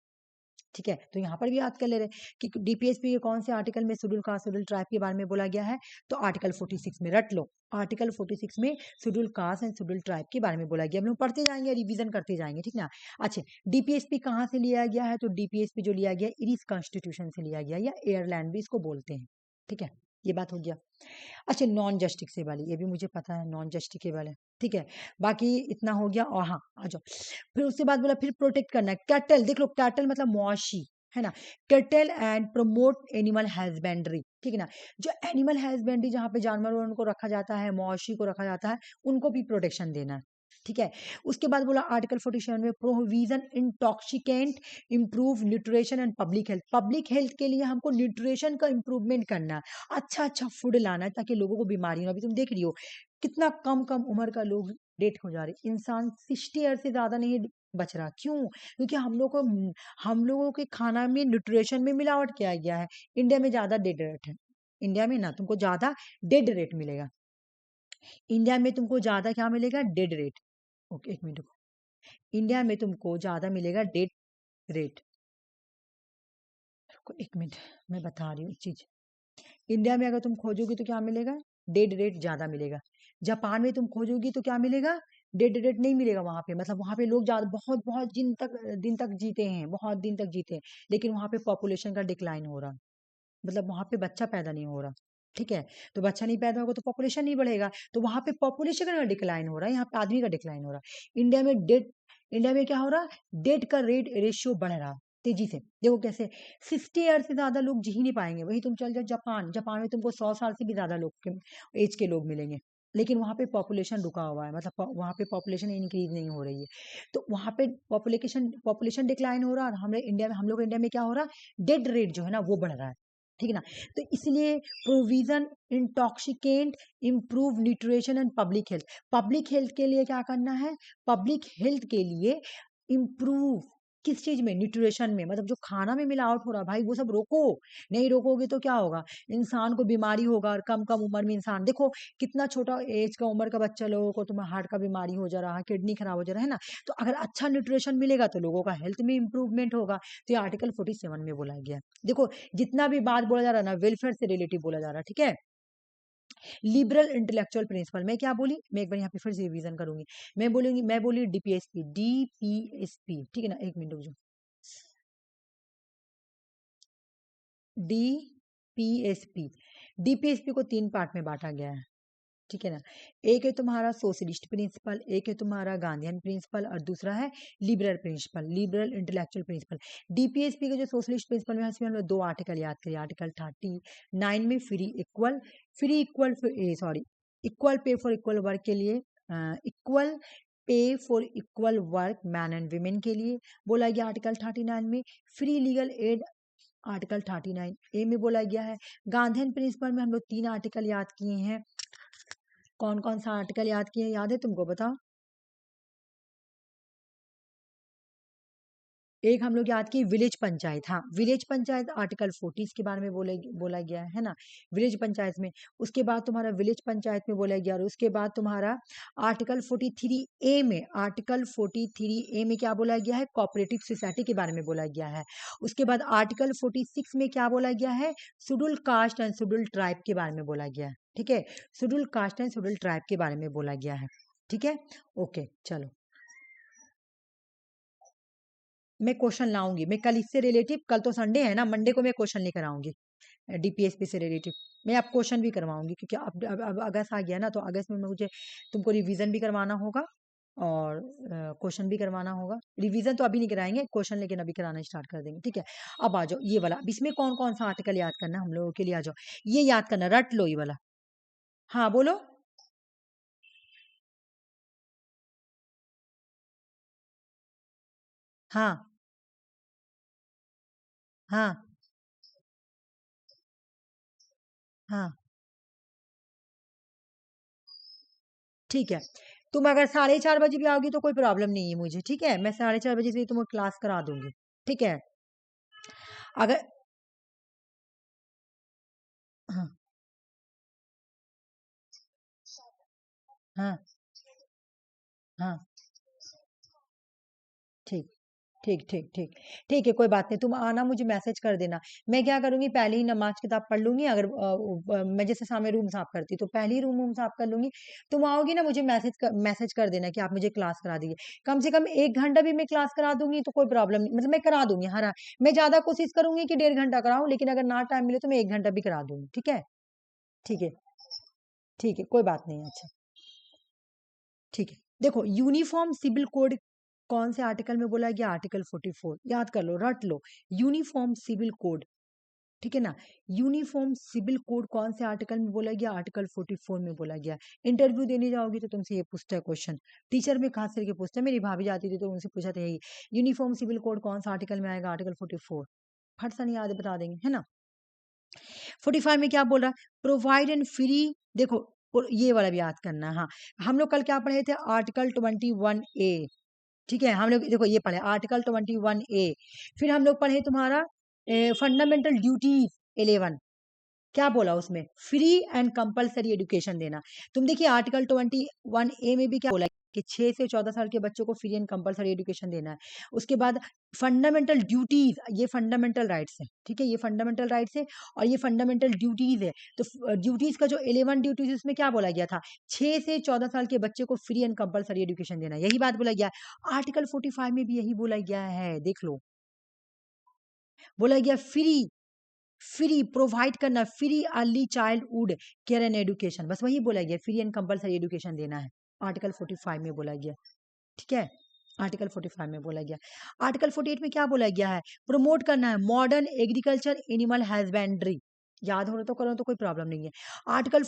ठीक है। तो यहाँ पर भी याद कर ले रहे कि डीपीएसपी के कौन से आर्टिकल में शेड्यूल कास्ट शेड्यूल ट्राइब के बारे में बोला गया है, तो आर्टिकल 46 में रट लो, आर्टिकल 46 में schedule caste and schedule tribe के बारे में बोला गया। हम लोग पढ़ते जाएंगे, रिवीजन करते जाएंगे, ठीक ना। अच्छा डीपीएसपी कहाँ से लिया गया है, तो डीपीएसपी जो लिया गया इरिस कॉन्स्टिट्यूशन से लिया गया, या एयरलैंड भी इसको बोलते हैं, ठीक है। ये बात हो गया। अच्छा नॉन जस्टिफिकेबल, ये भी मुझे पता है नॉन जस्टिफिकेबल है, ठीक है। बाकी इतना हो गया, और हाँ आ जाओ, फिर उसके बाद बोला फिर प्रोटेक्ट करना है कैटल, देख लो कैटल मतलब मौशी, है ना। Cartel and promote animal husbandry, ठीक है ना। जो एनिमल हस्बेंड्री जहाँ पे जानवरों को रखा जाता है, मवेशी को रखा जाता है, उनको भी प्रोटेक्शन देना है, ठीक है। उसके बाद बोला आर्टिकल 47 में provision intoxicant improve nutrition and public health के लिए हमको न्यूट्रिशन का इंप्रूवमेंट करना है, अच्छा अच्छा फूड लाना है ताकि लोगों को बीमारी ना। अभी तुम देख रही हो कितना कम कम उम्र का लोग डेथ हो जा रहे, इंसान 60 ईयर से ज्यादा नहीं बच रहा। क्यों? क्योंकि हम लोगों के खाना में न्यूट्रिशन में मिलावट किया गया है। इंडिया में ज्यादा डेड रेट है, इंडिया में ना तुमको ज्यादा डेड रेट मिलेगा, इंडिया में तुमको ज्यादा क्या मिलेगा? Dead rate. ओके, एक मिनट रुको। इंडिया में तुमको ज्यादा मिलेगा डेड रेट। रुको एक मिनट, मैं बता रही हूँ एक चीज। इंडिया में अगर तुम खोजोगी तो क्या मिलेगा? डेड रेट ज्यादा मिलेगा। जापान में तुम खोजोगी तो क्या मिलेगा? डेड रेट नहीं मिलेगा वहां पे, मतलब वहां पे लोग ज्यादा बहुत बहुत दिन तक जीते हैं, बहुत दिन तक जीते हैं, लेकिन वहां पे पॉपुलेशन का डिक्लाइन हो रहा, मतलब वहां पे बच्चा पैदा नहीं हो रहा, ठीक है। तो बच्चा नहीं पैदा होगा तो पॉपुलेशन नहीं बढ़ेगा, तो वहां पे पॉपुलेशन का डिक्लाइन हो रहा है, यहाँ पे आदमी का डिक्लाइन हो रहा है। इंडिया में क्या हो रहा? डेट का रेशियो बढ़ रहा तेजी से। देखो कैसे, 60 ईयर से ज्यादा लोग जी ही नहीं पाएंगे। वही तुम चल जाओ जापान, जापान में तुमको 100 साल से भी ज्यादा लोग के एज के लोग मिलेंगे, लेकिन वहां पे पॉपुलेशन रुका हुआ है, मतलब वहां पे पॉपुलेशन इंक्रीज नहीं हो रही है। तो वहां पे पॉपुलेशन डिक्लाइन हो रहा है, और हम लोग इंडिया में क्या हो रहा है? डेड रेट जो है ना वो बढ़ रहा है, ठीक है ना। तो इसलिए provision intoxicant improve nutrition and public health के लिए क्या करना है? पब्लिक हेल्थ के लिए इम्प्रूव किस चीज में? न्यूट्रिशन में, मतलब जो खाना में मिलावट हो रहा है भाई वो सब रोको। नहीं रोकोगे तो क्या होगा? इंसान को बीमारी होगा, और कम कम उम्र में इंसान देखो कितना छोटा एज का उम्र का बच्चा, लोगों को तुम्हें हार्ट का बीमारी हो जा रहा है, किडनी खराब हो जा रहा है ना। तो अगर अच्छा न्यूट्रिशन मिलेगा तो लोगों का हेल्थ में इंप्रूवमेंट होगा। तो ये आर्टिकल 47 में बोला गया है। देखो जितना भी बात बोला जा रहा है ना, वेलफेयर से रिलेटिव बोला जा रहा है, ठीक है। लिबरल इंटेलेक्चुअल प्रिंसिपल, मैं क्या बोली? मैं एक बार यहाँ पे फिर से रिवीजन करूंगी। मैं बोली डीपीएसपी, ठीक है ना। एक मिनट रुक जाओ। डीपीएसपी, डीपीएसपी को 3 पार्ट में बांटा गया है, ठीक है ना। एक है तुम्हारा सोशलिस्ट प्रिंसिपल, एक है तुम्हारा गांधीयन प्रिंसिपल, और दूसरा है liberal principle, liberal intellectual principle. DPSP के जो सोशलिस्ट प्रिंसिपल में इसमें हम लोग 2 आर्टिकल याद करिए। आर्टिकल 39 में equal pay for equal work के लिए, equal pay for equal work man and women के लिए बोला गया आर्टिकल 39 में। Free legal add article 39A में बोला गया है। गांधीयन प्रिंसिपल में हम लोग 3 आर्टिकल याद किए हैं। कौन कौन सा आर्टिकल याद किए? याद है तुमको? बताओ। एक हम लोग याद किए विलेज पंचायत, हाँ विलेज पंचायत आर्टिकल 40 के बारे में बोला गया है ना, विलेज पंचायत में। उसके बाद तुम्हारा विलेज पंचायत में बोला गया, और उसके बाद तुम्हारा आर्टिकल 43A में क्या बोला गया है? कोऑपरेटिव सोसाइटी के बारे में बोला गया है। उसके बाद आर्टिकल 46 में क्या बोला गया है? Schedule caste and schedule tribe के बारे में बोला गया है, ठीक है। Schedule caste and schedule tribe के बारे में बोला गया है, ठीक है। ओके चलो, मैं क्वेश्चन लाऊंगी। मैं कल इससे रिलेटिव, कल तो संडे है ना, मंडे को मैं क्वेश्चन लेकर आऊंगी डीपीएसपी से रिलेटिव। मैं आप क्वेश्चन भी करवाऊंगी, क्योंकि अब अगस्त आ गया ना, तो अगस्त में मुझे तुमको रिवीजन भी करवाना होगा, और क्वेश्चन भी करवाना होगा। रिवीजन तो अभी नहीं कराएंगे, क्वेश्चन लेकिन अभी कराना स्टार्ट कर देंगे, ठीक है। अब आ जाओ ये वाला, अब इसमें कौन कौन सा आर्टिकल याद करना है हम लोगों के लिए? आ जाओ, ये याद करना, रट लो ये वाला। हाँ बोलो। हाँ हाँ हाँ, ठीक है। तुम अगर 4:30 बजे भी आओगी तो कोई प्रॉब्लम नहीं है मुझे, ठीक है। मैं 4:30 बजे से तुम्हें क्लास करा दूंगी, ठीक है। अगर हाँ हाँ हाँ, ठीक ठीक ठीक ठीक, ठीक है कोई बात नहीं। तुम आना, मुझे मैसेज कर देना। मैं क्या करूंगी, पहले ही नमाज किताब पढ़ लूंगी। अगर मैं जैसे सामने रूम साफ करती तो पहले ही रूम साफ कर लूंगी। तुम आओगी ना, मुझे मैसेज कर देना कि आप मुझे क्लास करा दीजिए। कम से कम 1 घंटा भी मैं क्लास करा दूंगी तो कोई प्रॉब्लम नहीं, मतलब मैं करा दूंगी। हाँ, मैं ज्यादा कोशिश करूंगी कि 1.5 घंटा कराऊं, लेकिन अगर ना टाइम मिले तो मैं 1 घंटा भी करा दूंगी, ठीक है। ठीक है, ठीक है कोई बात नहीं, अच्छा ठीक है। देखो यूनिफॉर्म सिविल कोड कौन से आर्टिकल में बोला गया? आर्टिकल 44, याद कर लो, रट लो। यूनिफॉर्म सिविल कोड, ठीक है ना। यूनिफॉर्म सिविल कोड कौन से आर्टिकल में बोला गया? आर्टिकल 44 में बोला गया। इंटरव्यू देने जाओगी तो तुमसे ये पूछता है क्वेश्चन, टीचर में खास करके पूछता है। मेरी भाभी जाती थी तो उनसे पूछा था यही, यूनिफॉर्म सिविल कोड कौन सा आर्टिकल में आएगा? आर्टिकल 44। फट सा नहीं याद है, बता देंगे, है ना। 45 में क्या बोल रहा है? प्रोवाइड एंड फ्री, देखो ये वाला भी याद करना है। हाँ, हम लोग कल क्या पढ़े थे? आर्टिकल 21A, ठीक है। हम लोग देखो ये पढ़े आर्टिकल 21A। फिर हम लोग पढ़े तुम्हारा फंडामेंटल ड्यूटीज 11, क्या बोला उसमें? फ्री एंड कंपलसरी एजुकेशन देना। तुम देखिए आर्टिकल 21A में भी क्या बोला कि 6 से 14 साल के बच्चों को फ्री एंड कंपलसरी एजुकेशन देना है। उसके बाद फंडामेंटल ड्यूटीज, ये फंडामेंटल राइट्स है, ठीक है, ये फंडामेंटल राइट्स है और ये फंडामेंटल ड्यूटीज है। तो ड्यूटीज का जो 11 ड्यूटीज उसमें क्या बोला गया था? 6 से 14 साल के बच्चे को फ्री एंड कंपलसरी एजुकेशन देना, यही बात बोला गया। आर्टिकल 45 में भी यही बोला गया है, देख लो। बोला गया फ्री, फ्री प्रोवाइड करना, free early childhood care and education, बस वही बोला गया, फ्री एंड कंपलसरी एजुकेशन देना है। आर्टिकल 45 में बोला गया, ठीक है। आर्टिकल 45 में बोला गया। आर्टिकल 48 में क्या बोला गया है? प्रमोट करना है मॉडर्न एग्रीकल्चर एनिमल हस्बेंड्री, याद हो रहा तो करो, तो कोई प्रॉब्लम नहीं है। आर्टिकल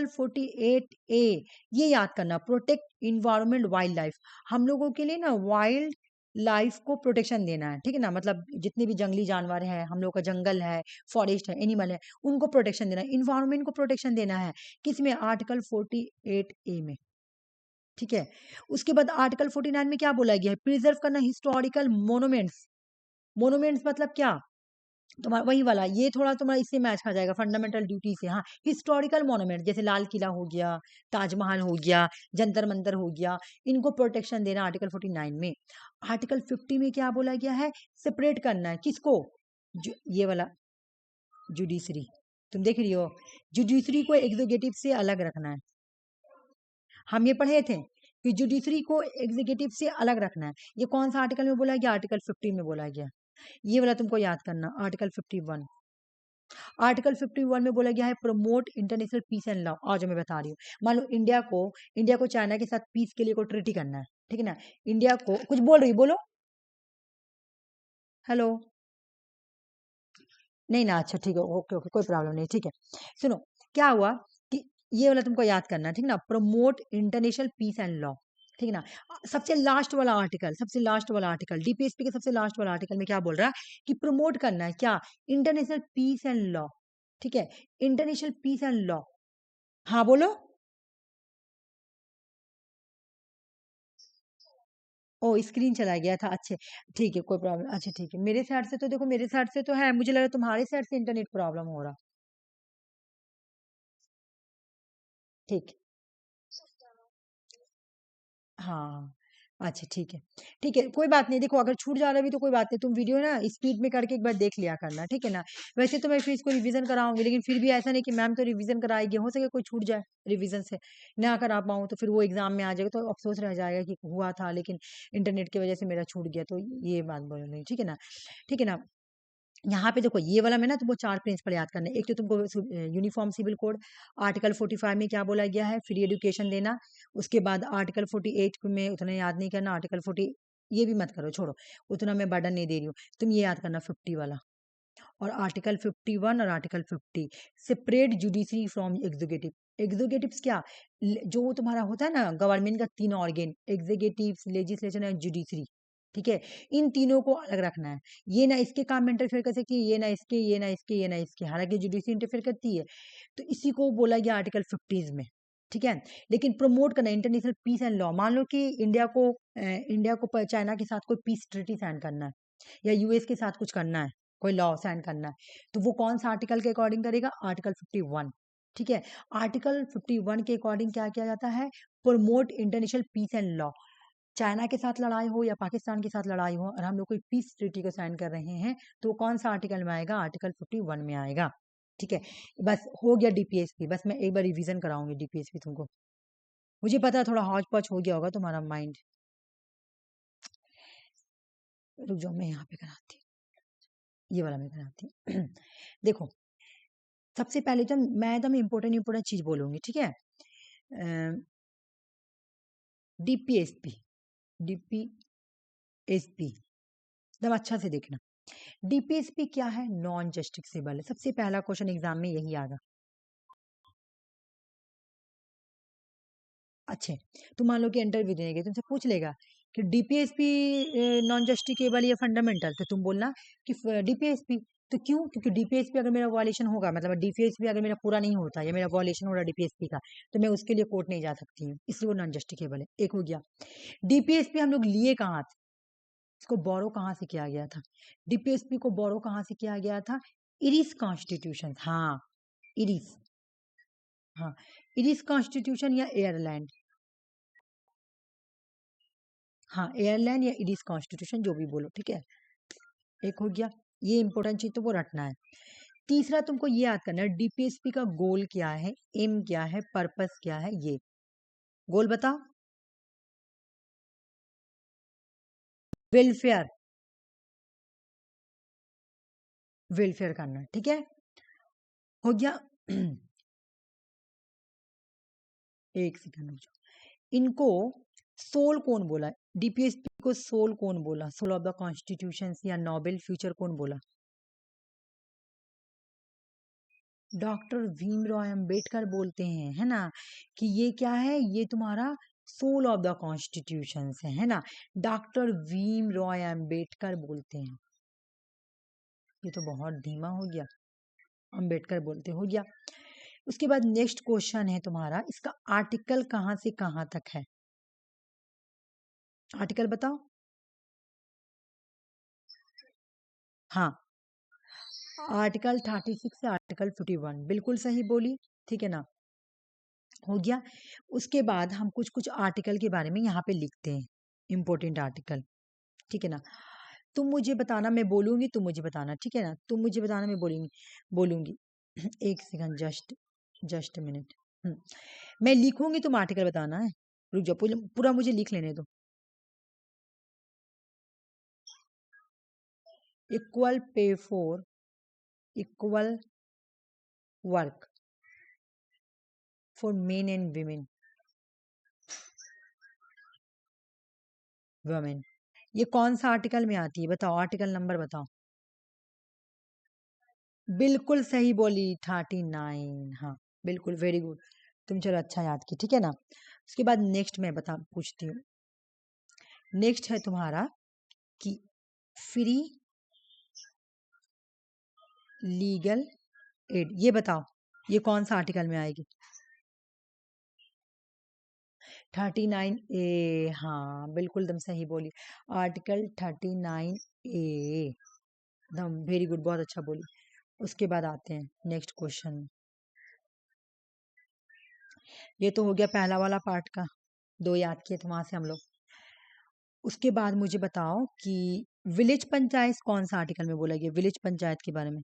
48A, ये याद करना, प्रोटेक्ट इन्वायरमेंट वाइल्ड लाइफ, हम लोगों के लिए ना वाइल्ड लाइफ को प्रोटेक्शन देना है, ठीक है ना। मतलब जितने भी जंगली जानवर हैं, हम लोग का जंगल है, फॉरेस्ट है, एनिमल है, उनको प्रोटेक्शन देना है, इन्वायरमेंट को प्रोटेक्शन देना है। किसमें? आर्टिकल 48A में, ठीक है। उसके बाद आर्टिकल 49 में क्या बोला गया है? प्रिजर्व करना हिस्टोरिकल मोनूमेंट्स। मोनूमेंट्स मतलब क्या? तुम्हारा वही वाला, ये थोड़ा तुम्हारा इससे मैच खा जाएगा फंडामेंटल ड्यूटी से। हाँ, हिस्टोरिकल मोनूमेंट जैसे लाल किला हो गया, ताजमहल हो गया, जंतर मंतर हो गया, इनको प्रोटेक्शन देना आर्टिकल 49 में। आर्टिकल 50 में क्या बोला गया है? सेपरेट करना है किसको? ये वाला जुडिशरी, तुम देख रही हो, जुडिशरी को एग्जीक्यूटिव से अलग रखना है। हम ये पढ़े थे कि जुडिशरी को एग्जीक्यूटिव से अलग रखना है। ये कौन सा आर्टिकल में बोला गया? आर्टिकल 50 में बोला गया। ये वाला तुमको याद करना, आर्टिकल 51। आर्टिकल 51 में बोला गया है promote international peace and law. आज मैं बता रही हूँ, मान लो इंडिया को चाइना के साथ पीस के लिए कोई ट्रीटी करना है, ठीक है ना। इंडिया को कुछ बोल रही, बोलो, हेलो, नहीं ना, अच्छा ठीक है, ओके ओके, कोई प्रॉब्लम नहीं, ठीक है। सुनो, क्या हुआ कि ये वाला तुमको याद करना है, ठीक ना, promote international peace and law, ठीक है ना। सबसे लास्ट वाला आर्टिकल, सबसे लास्ट वाला आर्टिकल, डीपीएसपी के सबसे लास्ट वाला आर्टिकल में क्या बोल रहा है कि प्रमोट करना है क्या? इंटरनेशनल पीस एंड लॉ, ठीक है, इंटरनेशनल पीस एंड लॉ। हाँ बोलो। ओ, स्क्रीन चला गया था, अच्छे, ठीक है, कोई प्रॉब्लम, अच्छा ठीक है। मेरे साइड से तो देखो, मेरे साइड से तो है, मुझे लगा तुम्हारे साइड से इंटरनेट प्रॉब्लम हो रहा। ठीक, हाँ, अच्छा ठीक है, ठीक है, कोई बात नहीं। देखो अगर छूट जा रहा भी तो कोई बात नहीं, तुम वीडियो ना स्पीड में करके एक बार देख लिया करना, ठीक है ना। वैसे तो मैं फिर इसको रिवीजन कराऊंगी, लेकिन फिर भी ऐसा नहीं कि मैम तो रिवीजन कराएगी, हो सके कोई छूट जाए रिवीजन से, ना करा पाऊँ तो फिर वो एग्जाम में आ जाएगा तो अफसोस रह जाएगा कि हुआ था लेकिन इंटरनेट की वजह से मेरा छूट गया, तो ये बात बोल रही, ठीक है ना, ठीक है ना। यहाँ पे देखो ये वाला में ना तुमको 4 प्रिंसिपल याद करने, एक तो तुमको यूनिफॉर्म सिविल कोड, आर्टिकल 45 में क्या बोला गया है? फ्री एजुकेशन देना। उसके बाद आर्टिकल 48 में उतना याद नहीं करना, आर्टिकल 40 ये भी मत करो, छोड़ो, उतना मैं बर्डन नहीं दे रही हूँ, तुम ये याद करना 50 वाला। और आर्टिकल 51 और article 50, separate judiciary from executive. Executive क्या? जो तुम्हारा होता है ना गवर्नमेंट का 3 ऑर्गेन, एग्जीक्यूटिव, लेजिस्लेशन और जुडिशरी, ठीक है, इन तीनों को अलग रखना है। ये ना इसके काम में इंटरफेयर कर सकती है, ये ना इसके, ये ना इसके, ये ना इसके, हालांकि जुडिशरी इंटरफेयर करती है। तो इसी को बोला गया आर्टिकल 50 में, ठीक है। लेकिन प्रमोट करना इंटरनेशनल पीस एंड लॉ, मान लो कि इंडिया को चाइना के साथ कोई पीस ट्रीटी साइन करना है, या यूएस के साथ कुछ करना है, कोई लॉ साइन करना है, तो वो कौन सा आर्टिकल के अकॉर्डिंग करेगा? आर्टिकल 51, ठीक है। आर्टिकल 51 के अकॉर्डिंग क्या किया जाता है? Promote international peace and law. China के साथ लड़ाई हो या पाकिस्तान के साथ लड़ाई हो और हम लोग कोई पीस ट्रीटी को साइन कर रहे हैं, तो कौन सा आर्टिकल में आएगा? आर्टिकल 51 में आएगा, ठीक है। बस हो गया डीपीएसपी, बस मैं एक बार रिवीजन कराऊंगी डीपीएसपी तुमको। मुझे पता है थोड़ा हौच पौच हो गया होगा तुम्हारा माइंड, रुक जाओ मैं यहाँ पे कराती हूँ, ये वाला मैं कराती हूँ। देखो, सबसे पहले तो मैं एकदम इम्पोर्टेंट इम्पोर्टेंट चीज बोलूंगी, ठीक है। डीपीएसपी, डीपीएसपी एकदम अच्छा से देखना। डीपीएसपी क्या है? नॉन जस्टिफिकेबल है। सबसे पहला क्वेश्चन एग्जाम में यही आएगा। अच्छे, तुम मान लो कि इंटरव्यू देने गए, तुमसे पूछ लेगा कि डीपीएसपी नॉन जस्टिफिकेबल या फंडामेंटल, तो तुम बोलना कि डीपीएसपी। तो क्यों? क्योंकि डीपीएसपी अगर मेरा वॉयलेशन होगा, मतलब डीपीएसपी अगर मेरा पूरा नहीं होता या मेरा वॉयलेशन हो रहा है डीपीएसपी का, तो मैं उसके लिए कोर्ट नहीं जा सकती हूँ, इसलिए वो नॉन जस्टिफिकेबल है। एक हो गया। डीपीएसपी हम लोग लिए कहाँ थे? इसको बोरो कहाँ से किया गया था? डीपीएसपी को बोरो कहाँ से किया गया था? Iris constitution. हाँ, इरिस। हाँ, इरिस कॉन्स्टिट्यूशन या एयरलैंड। हाँ, एयरलाइन या इडिस कॉन्स्टिट्यूशन, जो भी बोलो, ठीक है। एक हो गया। ये इंपॉर्टेंट चीज तो वो रटना है। तीसरा तुमको ये याद करना है, डीपीएसपी का गोल क्या है, एम क्या है, पर्पस क्या है। ये गोल बताओ। वेलफेयर, वेलफेयर करना, ठीक है। हो गया। एक सेकंड रुक जाओ। इनको सोल कौन बोला? डीपीएसपी को सोल कौन बोला? सोल ऑफ द कॉन्स्टिट्यूशन या नोबेल फ्यूचर कौन बोला? डॉक्टर भीमराव अंबेडकर बोलते हैं, है ना, कि ये क्या है, ये तुम्हारा सोल ऑफ द कॉन्स्टिट्यूशन है ना। डॉक्टर भीमराव अंबेडकर बोलते हैं। ये तो बहुत धीमा हो गया। अंबेडकर बोलते हो गया। उसके बाद नेक्स्ट क्वेश्चन है तुम्हारा, इसका आर्टिकल कहाँ से कहाँ तक है? आर्टिकल बताओ। हाँ, आर्टिकल 36 से आर्टिकल 41, बिल्कुल सही बोली, ठीक है ना। हो गया। उसके बाद हम कुछ कुछ आर्टिकल के बारे में यहाँ पे लिखते हैं, इंपॉर्टेंट आर्टिकल, ठीक है ना। तुम मुझे बताना, मैं बोलूंगी, तुम मुझे बताना, ठीक है ना। तुम मुझे बताना, मैं बोलूंगी बोलूंगी। एक सेकंड, जस्ट मिनट। मैं लिखूंगी, तुम आर्टिकल बताना है। रुक जाओ, पूरा पूरा मुझे लिख लेने दो। Equal pay for equal work for main and women. ये कौन सा आर्टिकल में आती है बताओ, आर्टिकल नंबर बताओ। बिल्कुल सही बोली, 39। हाँ, बिल्कुल, वेरी गुड। तुम चलो अच्छा याद की, ठीक है ना। उसके बाद नेक्स्ट मैं बता पूछती हूँ। नेक्स्ट है तुम्हारा कि फ्री लीगल एड, ये बताओ, ये कौन सा आर्टिकल में आएगी? 39A। हाँ, बिल्कुल तुम सही बोली, आर्टिकल 39A। दम वेरी गुड, बहुत अच्छा बोली। उसके बाद आते हैं नेक्स्ट क्वेश्चन। ये तो हो गया पहला वाला पार्ट का, दो याद किए थे वहां से हम लोग। उसके बाद मुझे बताओ कि विलेज पंचायत कौन सा आर्टिकल में बोला गया, विलेज पंचायत के बारे में?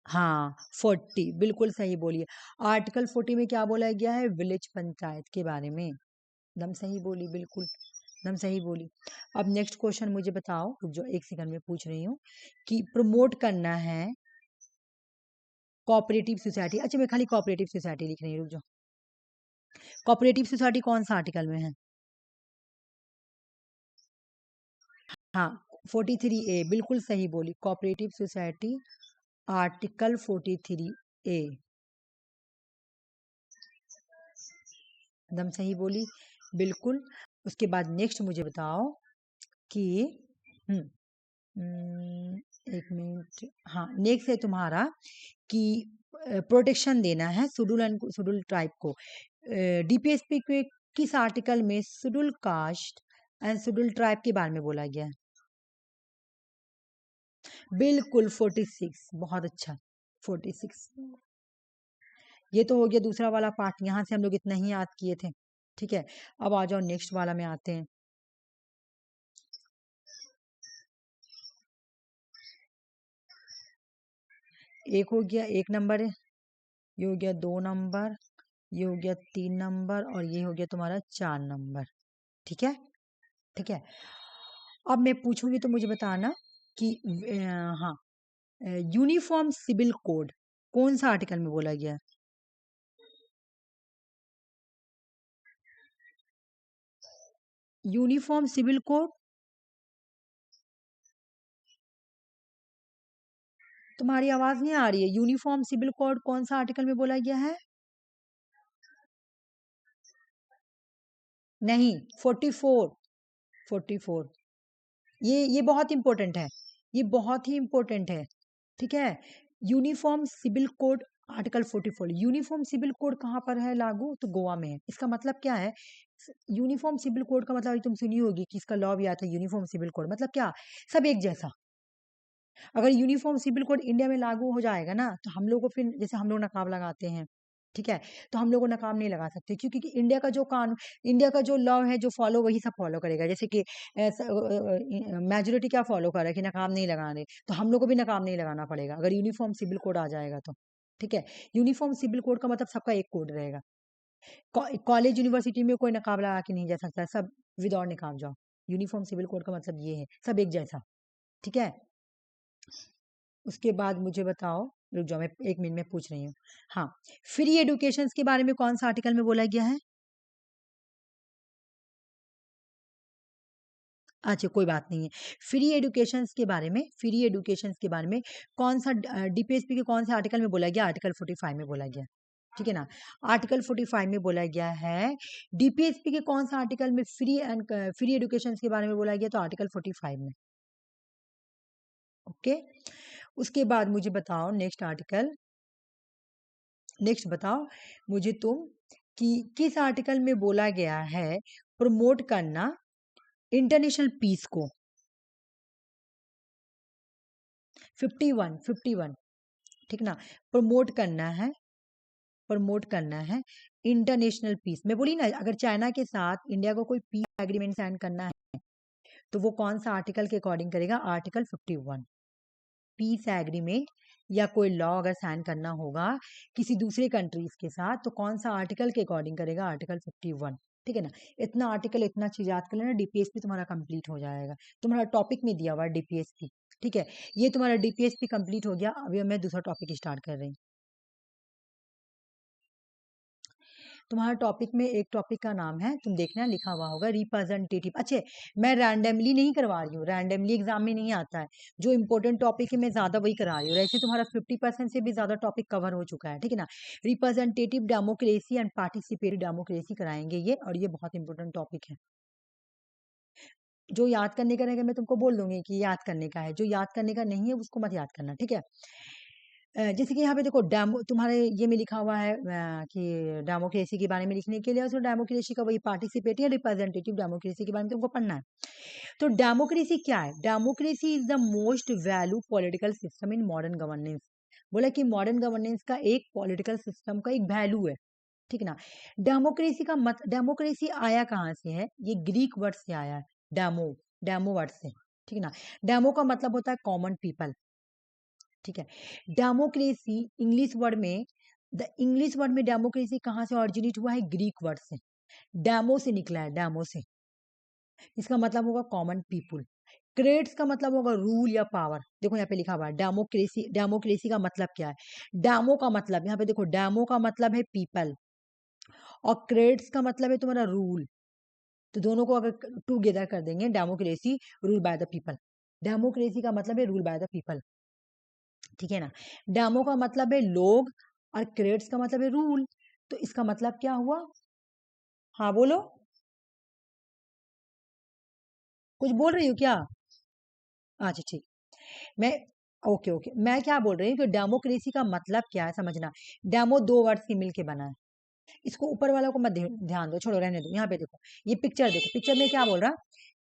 हाँ, 40, बिल्कुल सही बोलिए। आर्टिकल 40 में क्या बोला गया है? विलेज पंचायत के बारे में। एकदम सही बोली, बिल्कुल एकदम सही बोली। अब नेक्स्ट क्वेश्चन मुझे बताओ, रुक जाओ एक सेकंड में पूछ रही हूँ, कि प्रमोट करना है कोऑपरेटिव सोसाइटी। अच्छा, मैं खाली कोऑपरेटिव सोसाइटी लिख रही हूँ, रुक जाओ। कोऑपरेटिव सोसाइटी कौन सा आर्टिकल में है? हाँ, 43A, बिल्कुल सही बोली, कोऑपरेटिव सोसाइटी, आर्टिकल 43A, एकदम सही बोली, बिल्कुल। उसके बाद नेक्स्ट मुझे बताओ कि हम्म एक मिनट, हाँ, नेक्स्ट है तुम्हारा कि प्रोटेक्शन देना है शेड्यूल एंड शेड्यूल ट्राइब को। डीपीएसपी के किस आर्टिकल में schedule caste and schedule tribe के बारे में बोला गया है? बिल्कुल, 46, बहुत अच्छा, 46। ये तो हो गया दूसरा वाला पार्ट, यहाँ से हम लोग इतना ही याद किए थे, ठीक है। अब आ जाओ नेक्स्ट वाला में आते हैं। एक हो गया, 1 नंबर है, ये हो गया 2 नंबर, ये हो गया 3 नंबर, और ये हो गया तुम्हारा 4 नंबर, ठीक है, ठीक है। अब मैं पूछूंगी तो मुझे बताना कि हाँ, यूनिफॉर्म सिविल कोड कौन सा आर्टिकल में बोला गया है? यूनिफॉर्म सिविल कोड, तुम्हारी आवाज नहीं आ रही है। यूनिफॉर्म सिविल कोड कौन सा आर्टिकल में बोला गया है? नहीं, 44, 44। ये बहुत इंपॉर्टेंट है, ये बहुत ही इंपॉर्टेंट है। ठीक है, uniform civil code article 44। Uniform civil code कहाँ पर है लागू? तो गोवा में है। इसका मतलब क्या है? यूनिफॉर्म सिविल कोड का मतलब तुम सुनी होगी कि इसका लॉ भी आता है यूनिफॉर्म सिविल कोड, मतलब क्या? सब एक जैसा। अगर यूनिफॉर्म सिविल कोड इंडिया में लागू हो जाएगा ना, तो हम लोग को फिर, जैसे हम लोग नकाब लगाते हैं, ठीक है, तो हम लोग को नकाब नहीं लगा सकते, क्योंकि इंडिया का जो कानून, इंडिया का जो लॉ है, जो फॉलो वही सब फॉलो करेगा। जैसे कि मेजोरिटी क्या फॉलो कर रहा है कि नकाब नहीं लगाने, तो हम लोग को भी नकाब नहीं लगाना पड़ेगा अगर यूनिफॉर्म सिविल कोड आ जाएगा तो। ठीक है, यूनिफॉर्म सिविल कोड का मतलब सबका एक कोड रहेगा। कॉलेज यूनिवर्सिटी में कोई नकाब लगा के नहीं जा सकता, सब विदाउट निकाब जाओ। यूनिफॉर्म सिविल कोड का मतलब ये है, सब एक जैसा। ठीक है, उसके बाद मुझे बताओ, रुक जाओ, मैं 1 मिनट में पूछ रही हूँ। हाँ, फ्री एडुकेशन के बारे में कौन सा आर्टिकल में बोला गया है? अच्छा, कोई बात नहीं है। फ्री एडुकेशन के बारे में, फ्री एडुकेशन के बारे में कौन सा डीपीएसपी के कौन से आर्टिकल में बोला गया? आर्टिकल 45 में बोला गया। ठीक है ना, आर्टिकल 45 में बोला गया है। डीपीएसपी के कौन सा आर्टिकल में फ्री एडुकेशन के बारे में बोला गया? तो आर्टिकल 45 में। ओके, उसके बाद मुझे बताओ नेक्स्ट आर्टिकल, नेक्स्ट बताओ मुझे तुम कि किस आर्टिकल में बोला गया है प्रमोट करना इंटरनेशनल पीस को? 51, 51। ठीक ना, प्रमोट करना है, प्रमोट करना है इंटरनेशनल पीस। मैं बोली ना, अगर चाइना के साथ इंडिया को कोई पीस एग्रीमेंट साइन करना है, तो वो कौन सा आर्टिकल के अकॉर्डिंग करेगा? आर्टिकल 51। पीस एग्रीमेंट या कोई लॉ अगर साइन करना होगा किसी दूसरे कंट्रीज के साथ, तो कौन सा आर्टिकल के अकॉर्डिंग करेगा? आर्टिकल 51। ठीक है ना, इतना आर्टिकल, इतना चीज याद कर लेना, डीपीएसपी तुम्हारा कंप्लीट हो जाएगा। तुम्हारा टॉपिक में दिया हुआ है डीपीएसपी। ठीक है, ये तुम्हारा डीपीएसपी कंप्लीट हो गया। अभी मैं दूसरा टॉपिक स्टार्ट कर रही हूँ। तुम्हारा टॉपिक में एक टॉपिक का नाम है, तुम देखना लिखा हुआ होगा रिप्रेजेंटेटिव। अच्छे, मैं रैंडमली नहीं करवा रही हूँ, रैंडमली एग्जाम में नहीं आता है। जो इंपॉर्टेंट टॉपिक है मैं ज्यादा वही करा रही हूँ। वैसे तुम्हारा 50% से भी ज्यादा टॉपिक कवर हो चुका है। ठीक है ना, representative democracy and participatory democracy कराएंगे ये, और ये बहुत इंपॉर्टेंट टॉपिक है। जो याद करने का रहेगा मैं तुमको बोल दूंगी कि याद करने का है, जो याद करने का नहीं है उसको मत याद करना। ठीक है, जैसे कि यहाँ पे देखो, डेमो तुम्हारे ये में लिखा हुआ है कि डेमोक्रेसी के बारे में लिखने के लिए, उसमें डेमोक्रेसी का वही पार्टिसिपेटिव या रिप्रेजेंटेटिव डेमोक्रेसी के बारे में तुमको पढ़ना है। तो डेमोक्रेसी क्या है? Democracy is the most value political system in modern governance. बोला कि मॉडर्न गवर्नेंस का एक पॉलिटिकल सिस्टम का एक वैल्यू है। ठीक है ना, डेमोक्रेसी का मत, डेमोक्रेसी आया कहाँ से है? ये ग्रीक वर्ड से आया है, डेमो, डेमो वर्ड से। ठीक है ना, डेमो का मतलब होता है कॉमन पीपल। ठीक है, डेमोक्रेसी इंग्लिश वर्ड में, द इंग्लिश वर्ड में डेमोक्रेसी कहाँ से ऑरिजिनेट हुआ है? ग्रीक वर्ड से, डेमो से निकला है, डेमो से। इसका मतलब होगा कॉमन पीपुल। क्रेट्स का मतलब होगा रूल या पावर। देखो यहाँ पे लिखा हुआ है डेमोक्रेसी, डेमोक्रेसी का मतलब क्या है? डेमो का मतलब, यहाँ पे देखो, डेमो का मतलब है पीपल, और क्रेट्स का मतलब है तुम्हारा रूल। तो दोनों को अगर टूगेदर कर देंगे, democracy, rule by the people. Democracy का मतलब है रूल बाय द पीपल। ठीक है ना, डेमो का मतलब है लोग, और क्रेट्स का मतलब है रूल। तो इसका मतलब क्या हुआ? हाँ बोलो, कुछ बोल रही हो क्या? अच्छा ठीक, मैं, ओके ओके, मैं क्या बोल रही हूँ कि डेमोक्रेसी का मतलब क्या है समझना। डेमो दो वर्ड से मिलके बना है। इसको ऊपर वाला को मत ध्यान दो, छोड़ो, रहने दो। यहाँ पे देखो, ये पिक्चर देखो, पिक्चर में क्या बोल रहा?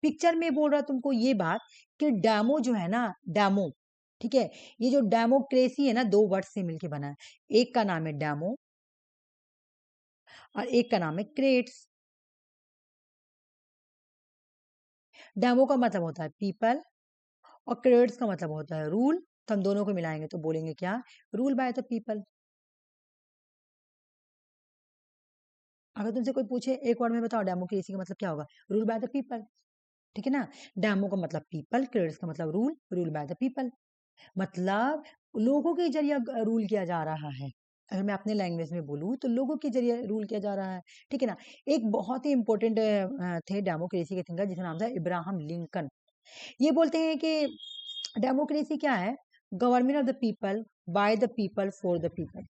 पिक्चर में बोल रहा तुमको ये बात कि डेमो जो है ना, डेमो, ठीक है, ये जो डेमोक्रेसी है ना, दो वर्ड से मिलके बना है। एक का नाम है डेमो, और एक का नाम है क्रेट्स। डेमो का मतलब होता है पीपल, और क्रेट्स का मतलब होता है रूल। तो हम दोनों को मिलाएंगे तो बोलेंगे क्या? Rule by the people. अगर तुमसे कोई पूछे एक वर्ड में बताओ डेमोक्रेसी का मतलब क्या होगा? Rule by the people. ठीक है ना, डेमो का मतलब पीपल, क्रेट्स का मतलब rule, rule by the people. मतलब लोगों के जरिए रूल किया जा रहा है। अगर मैं अपने लैंग्वेज में बोलूँ तो लोगों के जरिए रूल किया जा रहा है, ठीक है ना। एक बहुत ही इंपॉर्टेंट थे डेमोक्रेसी के थिंकर जिसका नाम था इब्राहम लिंकन। ये बोलते हैं कि डेमोक्रेसी क्या है, government of the people by the people for the people.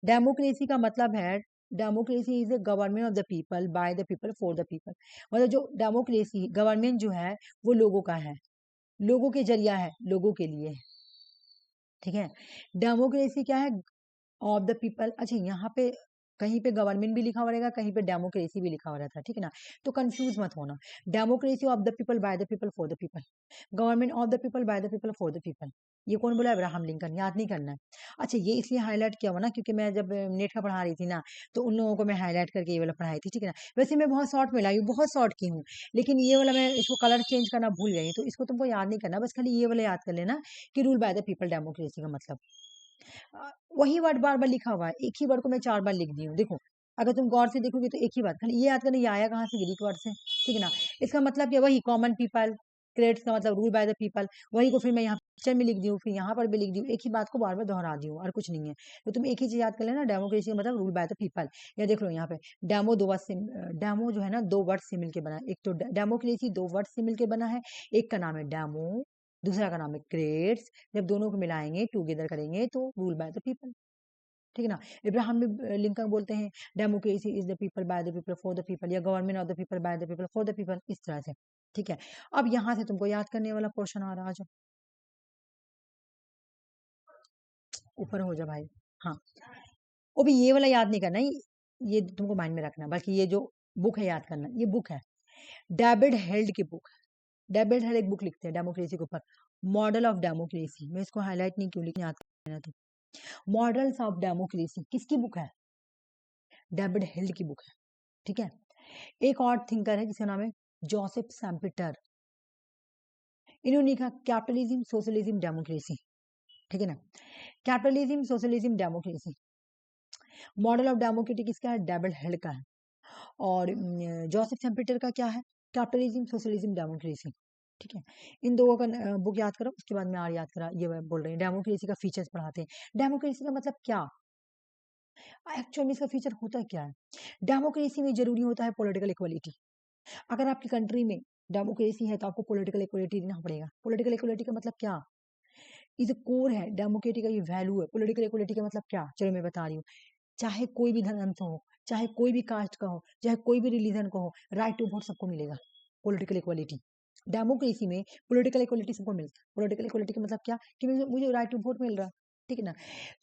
Democracy का मतलब है, democracy is a government of the people by the people for the people. मतलब जो डेमोक्रेसी गवर्नमेंट जो है वो लोगों का है, लोगों के जरिया है, लोगों के लिए है, ठीक है। डेमोक्रेसी क्या है, ऑफ द पीपल। अच्छा, यहाँ पे कहीं पे गवर्नमेंट भी लिखा हुआ रहेगा, कहीं पे डेमोक्रेसी भी लिखा हुआ रहता है, ठीक है ना। तो कंफ्यूज मत होना। Democracy of the people by the people for the people, government of the people by the people for the people. ये कौन बोला? Abraham Lincoln. याद नहीं करना है। अच्छा, ये इसलिए हाईलाइट किया हुआ ना क्योंकि मैं जब नेट का पढ़ा रही थी ना, तो उन लोगों को मैं हाईलाइट करके ये वाला पढ़ाई थी, ठीक है ना। वैसे मैं बहुत शॉर्ट में लाई हूँ, बहुत शॉर्ट की हूँ, लेकिन ये वाला मैं इसको कलर चेंज करना भूल गई, तो इसको तुमको याद नहीं करना, बस खाली ये वाला याद कर लेना कि rule by the people democracy का मतलब। वही वर्ड बार बार लिखा हुआ है, एक ही वर्ड को मैं 4 बार लिख दी हूँ। देखो, अगर तुम गौर से देखोगे तो एक ही बात, खाली ये याद करना, ये आया कहाँ से? ग्रीक वर्ड से, ठीक है ना। इसका मतलब क्या? वही कॉमन पीपल, क्रेट्स का मतलब रूल बाय द पीपल। वही को फिर मैं यहाँ पिक्चर में लिख दी हूँ, फिर यहाँ पर भी लिख दी हूँ, एक ही बात को बार बार दोहरा दी हूँ और कुछ नहीं है। तो तुम एक ही चीज याद कर लेना, डेमोक्रेसी का मतलब रूल बाय द पीपल। या देख लो यहाँ पे, डेमो दो वर्ड से, डेमो जो है ना 2 वर्ड से मिलकर बना है। एक तो डेमोक्रेसी 2 वर्ड से मिलकर बना है, एक का नाम है डेमो, दूसरा का नाम है क्रेट्स। जब दोनों को मिलाएंगे, टुगेदर करेंगे तो रूल बाय द पीपल, ठीक है ना। इब्राहम लिंकन बोलते हैं democracy is the people by the people for the people, या government of the people by the people for the people, इस तरह से, ठीक है। अब यहाँ से तुमको याद करने वाला क्वेश्चन आ रहा है, ऊपर हो जा भाई। हाँ, वो भी ये वाला याद नहीं करना, ये तुमको माइंड में रखना, बल्कि ये जो बुक है याद करना, ये बुक है डेविड हेल्ड की बुक। डेविड हेल्ड एक बुक लिखते हैं डेमोक्रेसी के ऊपर, मॉडल ऑफ डेमोक्रेसी। मैं इसको हाईलाइट नहीं क्यों लिखना, याद करना तुम। मॉडल्स ऑफ डेमोक्रेसी किसकी बुक है? डेविड हिल्ड की बुक है, ठीक है। एक और थिंकर है जिसका नाम है जोसेफ सैम्पिटर। इन्होंने लिखा कैपिटलिज्म सोशलिज्म डेमोक्रेसी, ठीक है ना। Capitalism socialism democracy, model of democracy किसका है? डेविड हिल्ड का है। और जोसेफ सैम्पिटर का क्या है? कैपिटलिज्म सोशलिज्म डेमोक्रेसी, ठीक है। इन दो का बुक याद करो, उसके बाद में और याद करा, ये मैं बोल रही हूँ डेमोक्रेसी का फीचर्स पढ़ाते हैं। डेमोक्रेसी का मतलब क्या, एक्चुअल में इसका फीचर होता क्या है? डेमोक्रेसी में जरूरी होता है पॉलिटिकल इक्वलिटी। अगर आपकी कंट्री में डेमोक्रेसी है तो आपको पॉलिटिकल इक्वलिटी देना पड़ेगा। पॉलिटिकल इक्वलिटी का मतलब क्या? इस कोर है डेमोक्रेसी का, ये वैल्यू है। पॉलिटिकल इक्वलिटी का मतलब क्या? चलो मैं बता रही हूँ। चाहे कोई भी धर्म से हो, चाहे कोई भी कास्ट का हो, चाहे कोई भी रिलीजन का हो, राइट टू वोट सबको मिलेगा। पॉलिटिकल इक्वलिटी, डेमोक्रेसी में पॉलिटिकल इक्वलिटी सबको मिलता है। पॉलिटिकल इक्वलिटी का मतलब क्या? कि मुझे राइट टू वोट मिल रहा है, ठीक है ना।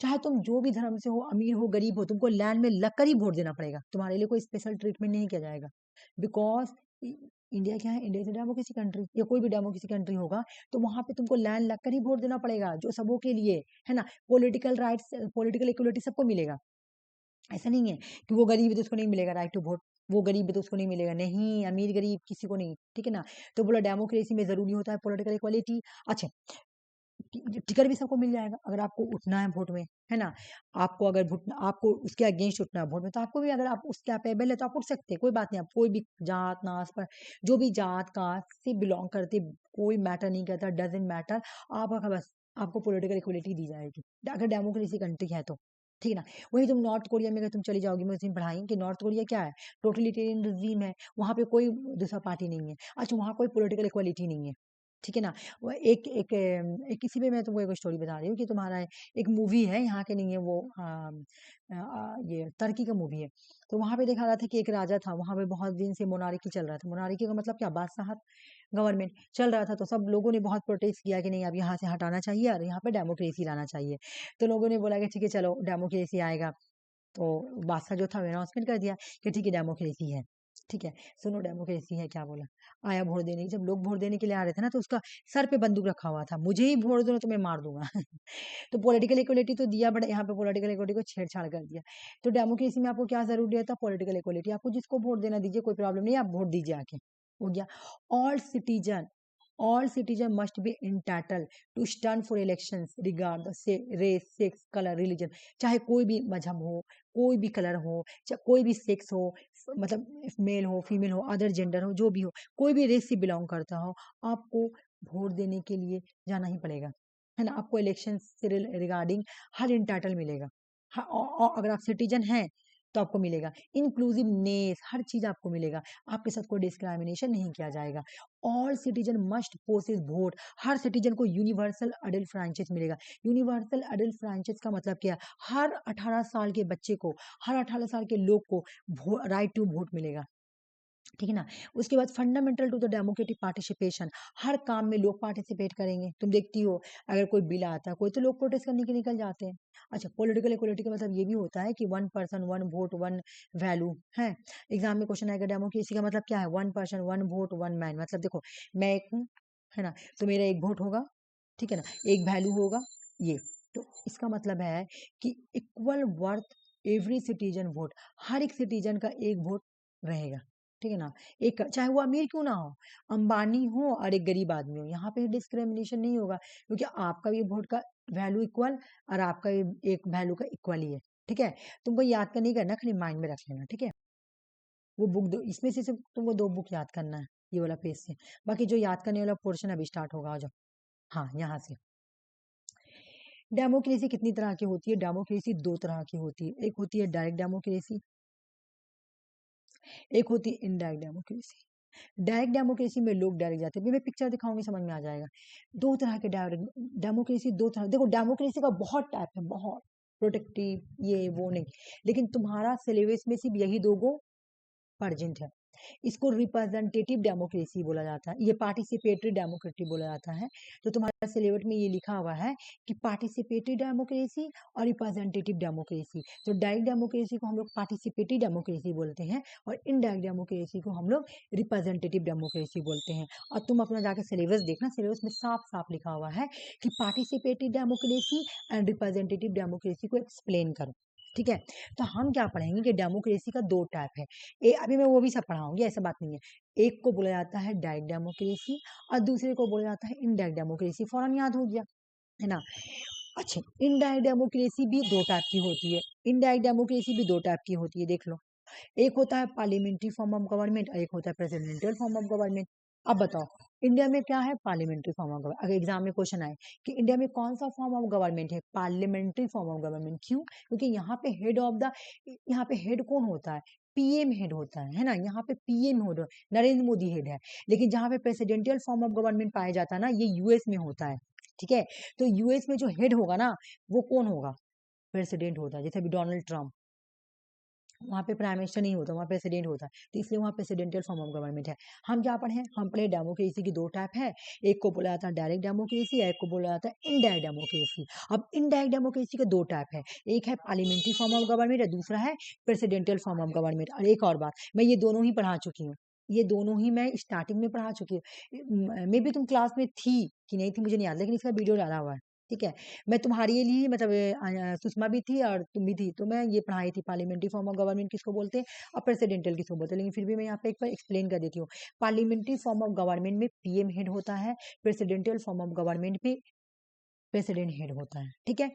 चाहे तुम जो भी धर्म से हो, अमीर हो गरीब हो, तुमको लैंड में लगकर ही वोट देना पड़ेगा। तुम्हारे लिए कोई स्पेशल ट्रीटमेंट नहीं किया जाएगा, बिकॉज इंडिया क्या है? इंडिया इज डेमोक्रेसी कंट्री, या कोई भी डेमोक्रेसी कंट्री होगा तो वहां पे तुमको लैंड लगकर ही वोट देना पड़ेगा, जो सबों के लिए है ना। पॉलिटिकल राइट्स, पॉलिटिकल इक्वलिटी सबको मिलेगा। ऐसा नहीं है कि वो गरीब है तो उसको नहीं मिलेगा राइट टू वोट, वो गरीब है तो उसको नहीं मिलेगा, नहीं, अमीर गरीब किसी को नहीं, ठीक है ना। तो बोला डेमोक्रेसी में जरूरी होता है पॉलिटिकल इक्वालिटी। अच्छा, टिकट भी सबको मिल जाएगा अगर आपको उठना है वोट में, है ना। आपको अगर वोट, आपको उसके अगेंस्ट उठना है वोट में, तो आपको भी, अगर आप उसके कैपेबल है तो आप उठ सकते हैं, कोई बात नहीं। आप कोई भी जात नास पर, जो भी जात कास्ट से बिलोंग करते, कोई मैटर नहीं करता, डजेंट मैटर। आपका बस, आपको पॉलिटिकल इक्वलिटी दी जाएगी अगर डेमोक्रेसी कंट्री है तो, ठीक है ना। वही तुम नॉर्थ कोरिया में अगर तुम चली जाओगी, मैं उस दिन पढ़ाई कि नॉर्थ कोरिया क्या है? टोटलिटेरियन रिजीम है, वहां पे कोई दूसरा पार्टी नहीं है। अच्छा, वहां कोई पॉलिटिकल इक्वलिटी नहीं है, ठीक है ना। वो किसी पे मैं तुमको एक स्टोरी बता रही हूँ कि तुम्हारा एक मूवी है, यहाँ के नहीं है वो, ये टर्की का मूवी है। तो वहां पे देखा रहा था कि एक राजा था, वहां पे बहुत दिन से मोनार्की चल रहा था। मोनार्की का मतलब क्या? बादशाहत, गवर्नमेंट चल रहा था। तो सब लोगों ने बहुत प्रोटेस्ट किया कि नहीं, अब यहाँ से हटाना चाहिए और यहाँ पे डेमोक्रेसी लाना चाहिए। तो लोगों ने बोला कि ठीक है चलो डेमोक्रेसी आएगा। तो बादशाह जो था अनाउंसमेंट कर दिया कि ठीक है डेमोक्रेसी है, ठीक है। सुनो डेमोक्रेसी है, क्या बोला? आया वोट देने, जब लोग वोट देने के लिए आ रहे थे ना, तो उसका सर पे बंदूक रखा हुआ था, मुझे ही वोट दो तो मैं मार दूंगा। तो पॉलिटिकल इक्वलिटी तो दिया, बट यहाँ पे पॉलिटिकल इक्वलिटी को छेड़छाड़ कर दिया। तो डेमोक्रेसी में आपको क्या जरूरी रहता? Political equality. आपको जिसको वोट देना दीजिए, कोई प्रॉब्लम नहीं, आप वोट दीजिए आके, हो गया। All citizen, all citizen must be entitled to stand for elections regard the race, sex, color, religion। चाहे कोई भी मजहब हो, कोई भी कलर हो, चाहे कोई भी सेक्स हो, मतलब मेल हो, फीमेल हो, अदर जेंडर हो, जो भी हो, कोई भी रेस से बिलोंग करता हो, आपको वोट देने के लिए जाना ही पड़ेगा, है ना। आपको इलेक्शन से रिगार्डिंग हर इंटाइटल मिलेगा। अगर आप सिटीजन हैं तो आपको मिलेगा। इंक्लूसिवनेस, हर चीज आपको मिलेगा, आपके साथ कोई डिस्क्रिमिनेशन नहीं किया जाएगा। All citizen must possess vote, हर सिटीजन को यूनिवर्सल अडल्ट फ्रैंचाइज मिलेगा। यूनिवर्सल अडल्ट फ्रैंचाइज का मतलब क्या है? हर 18 साल के बच्चे को, हर 18 साल के लोग को राइट टू वोट मिलेगा, ठीक है ना। उसके बाद fundamental to the democratic participation, हर काम में लोग पार्टिसिपेट करेंगे। तुम देखती हो अगर कोई बिल आता है कोई, तो लोग प्रोटेस्ट करने के निकल जाते हैं। अच्छा, पॉलिटिकल इक्वलिटी का मतलब ये भी होता है कि one person one vote one value है। एग्जाम में क्वेश्चन आएगा डेमोक्रेसी का मतलब क्या है? One person one vote one man, मतलब देखो मैं एक हूँ, है ना, तो मेरा एक वोट होगा, ठीक है ना, एक वैल्यू होगा ये। तो इसका मतलब है कि equal worth every citizen vote, हर एक सिटीजन का एक वोट रहेगा, ठीक है ना। एक चाहे वो अमीर क्यों ना हो, अंबानी हो और एक गरीब आदमी हो, यहाँ पे डिस्क्रिमिनेशन नहीं होगा, क्योंकि आपका भी वोट का वैल्यू इक्वल और आपका एक वैल्यू का इक्वल ही है, ठीक है। तुमको याद का नहीं करना, खाली माइंड में रख लेना, ठीक है। वो बुक दो, इसमें से सिर्फ तुमको दो बुक याद करना है, ये वाला पेज से। बाकी जो याद करने वाला पोर्शन अभी स्टार्ट होगा, आ जाओ। हाँ, यहाँ से। डेमोक्रेसी कितनी तरह की होती है? डेमोक्रेसी दो तरह की होती है, एक होती है डायरेक्ट डेमोक्रेसी, एक होती है इनडायरेक्ट डेमोक्रेसी। डायरेक्ट डेमोक्रेसी में लोग डायरेक्ट जाते हैं, अभी मैं पिक्चर दिखाऊंगी समझ में आ जाएगा। दो तरह के डायरेक्ट डेमोक्रेसी, दो तरह, देखो डेमोक्रेसी का बहुत टाइप है, बहुत प्रोटेक्टिव ये वो नहीं, लेकिन तुम्हारा सिलेबस में सिर्फ यही दो गो परजेंट है। इसको रिप्रेजेंटेटिव डेमोक्रेसी बोला जाता है, ये पार्टिसिपेटरी डेमोक्रेसी बोला जाता है। तो तुम्हारा सिलेबस में ये लिखा हुआ है कि पार्टिसिपेटरी डेमोक्रेसी और रिप्रेजेंटेटिव डेमोक्रेसी। तो डायरेक्ट डेमोक्रेसी को हम लोग पार्टिसिपेटरी डेमोक्रेसी बोलते हैं, और इनडायरेक्ट डेमोक्रेसी को हम लोग रिप्रेजेंटेटिव डेमोक्रेसी बोलते हैं। और तुम अपना जाकर सिलेबस देखना, सिलेबस में साफ साफ लिखा हुआ है कि participatory democracy and representative democracy को एक्सप्लेन करो, ठीक है। तो हम क्या पढ़ेंगे कि डेमोक्रेसी का दो टाइप है। अभी मैं वो भी सब पढ़ाऊंगी, ऐसा बात नहीं है। एक को बोला जाता है डायरेक्ट डेमोक्रेसी और दूसरे को बोला जाता है इनडायरेक्ट डेमोक्रेसी, फौरन याद हो गया, है ना। अच्छा, इनडायरेक्ट डेमोक्रेसी भी दो टाइप की होती है, इनडायरेक्ट डेमोक्रेसी भी दो टाइप की होती है, देख लो। एक होता है पार्लियामेंट्री फॉर्म ऑफ गवर्नमेंट और एक होता है प्रेसिडेंशियल फॉर्म ऑफ गवर्नमेंट। अब बताओ इंडिया में क्या है? Parliamentary form of government. अगर एग्जाम में क्वेश्चन आए कि इंडिया में कौन सा फॉर्म ऑफ गवर्नमेंट है? Parliamentary form of government. क्यों? क्योंकि यहाँ पे हेड कौन होता है? पीएम हेड होता है ना, यहाँ पे PM head, Narendra Modi head है। लेकिन जहाँ पे प्रेसिडेंशियल फॉर्म ऑफ गवर्नमेंट पाया जाता है ना, ये यूएस में होता है, ठीक है। तो यूएस में जो हेड होगा ना, वो कौन होगा? प्रेसिडेंट होता है। जैसे अभी डोनाल्ड ट्रम्प, वहाँ पे प्राइम मिनिस्टर नहीं होता, वहाँ प्रेसिडेंट होता है, तो इसलिए वहाँ प्रेसिडेंशियल फॉर्म ऑफ गवर्नमेंट है। हम क्या पढ़े? हम पढ़े डेमोक्रेसी की दो टाइप है, एक को बोला जाता है डायरेक्ट डेमोक्रेसी, एक को बोला जाता है इनडायरेक्ट डेमोक्रेसी। अब इनडायरेक्ट डेमोक्रेसी के दो टाइप है, एक है पार्लियामेंट्री फॉर्म ऑफ गवर्नमेंट और दूसरा है प्रेसिडेंशियल फॉर्म ऑफ गवर्नमेंट। और एक और बात, मैं ये दोनों ही पढ़ा चुकी हूँ, ये दोनों ही मैं स्टार्टिंग में पढ़ा चुकी हूँ। मे भी तुम क्लास में थी कि नहीं थी मुझे नहीं याद, लेकिन इसका वीडियो डाला हुआ है, ठीक है। मैं तुम्हारे लिए मतलब सुषमा भी थी और तुम भी थी, तो मैं ये पढ़ाई थी पार्लियामेंट्री फॉर्म ऑफ गवर्नमेंट किसको बोलते हैं और प्रेसिडेंशियल किसको बोलते हैं। लेकिन फिर भी मैं यहाँ पे एक बार एक्सप्लेन कर देती हूँ। पार्लियामेंट्री फॉर्म ऑफ गवर्नमेंट में पीएम हेड होता है, प्रेसिडेंशियल फॉर्म ऑफ गवर्नमेंट में प्रेसिडेंट हेड होता है, ठीक है।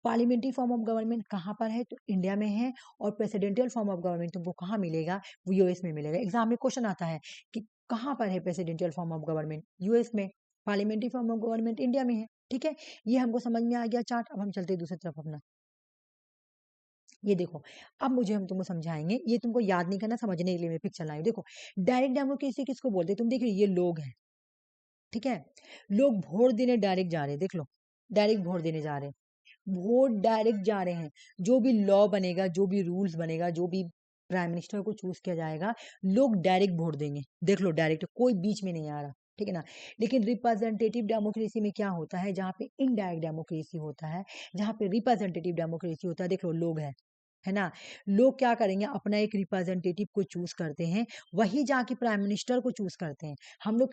पार्लियामेंट्री फॉर्म ऑफ गवर्नमेंट कहाँ पर है? तो इंडिया में है। और प्रेसिडेंशियल फॉर्म ऑफ गवर्नमेंट तुमको कहाँ मिलेगा? वो यूएस में मिलेगा। एग्जाम में क्वेश्चन आता है कि कहाँ पर है presidential form of government? US में। Parliamentary form of government India में है, ठीक है। ये हमको समझ में आ गया चार्ट। अब हम चलते हैं दूसरी तरफ अपना। ये देखो, अब हम तुमको समझाएंगे, ये तुमको याद नहीं करना, समझने के लिए मैं पिक्चर लाई हूं। देखो, डायरेक्ट डेमोक्रेसी किसको बोलते हैं? तुम देखिए ये लोग हैं, ठीक है। लोग वोट देने डायरेक्ट जा रहे हैं, देख लो, डायरेक्ट वोट देने जा रहे हैं, वोट डायरेक्ट जा रहे हैं। जो भी लॉ बनेगा, जो भी रूल्स बनेगा, जो भी प्राइम मिनिस्टर को चूज किया जाएगा, लोग डायरेक्ट वोट देंगे, देख लो, डायरेक्ट, कोई बीच में नहीं आ रहा, ठीक है ना। लेकिन रिप्रेजेंटेटिव डेमोक्रेसी में क्या होता है? जहाँ पे इनडायरेक्ट डेमोक्रेसी होता है, जहाँ पे रिप्रेजेंटेटिव डेमोक्रेसी होता है, देख लो लोग हैं, है ना। लोग क्या करेंगे? अपना एक रिप्रेजेंटेटिव को चूज करते हैं, वही जाके प्राइम मिनिस्टर को चूज करते हैं। हम लोग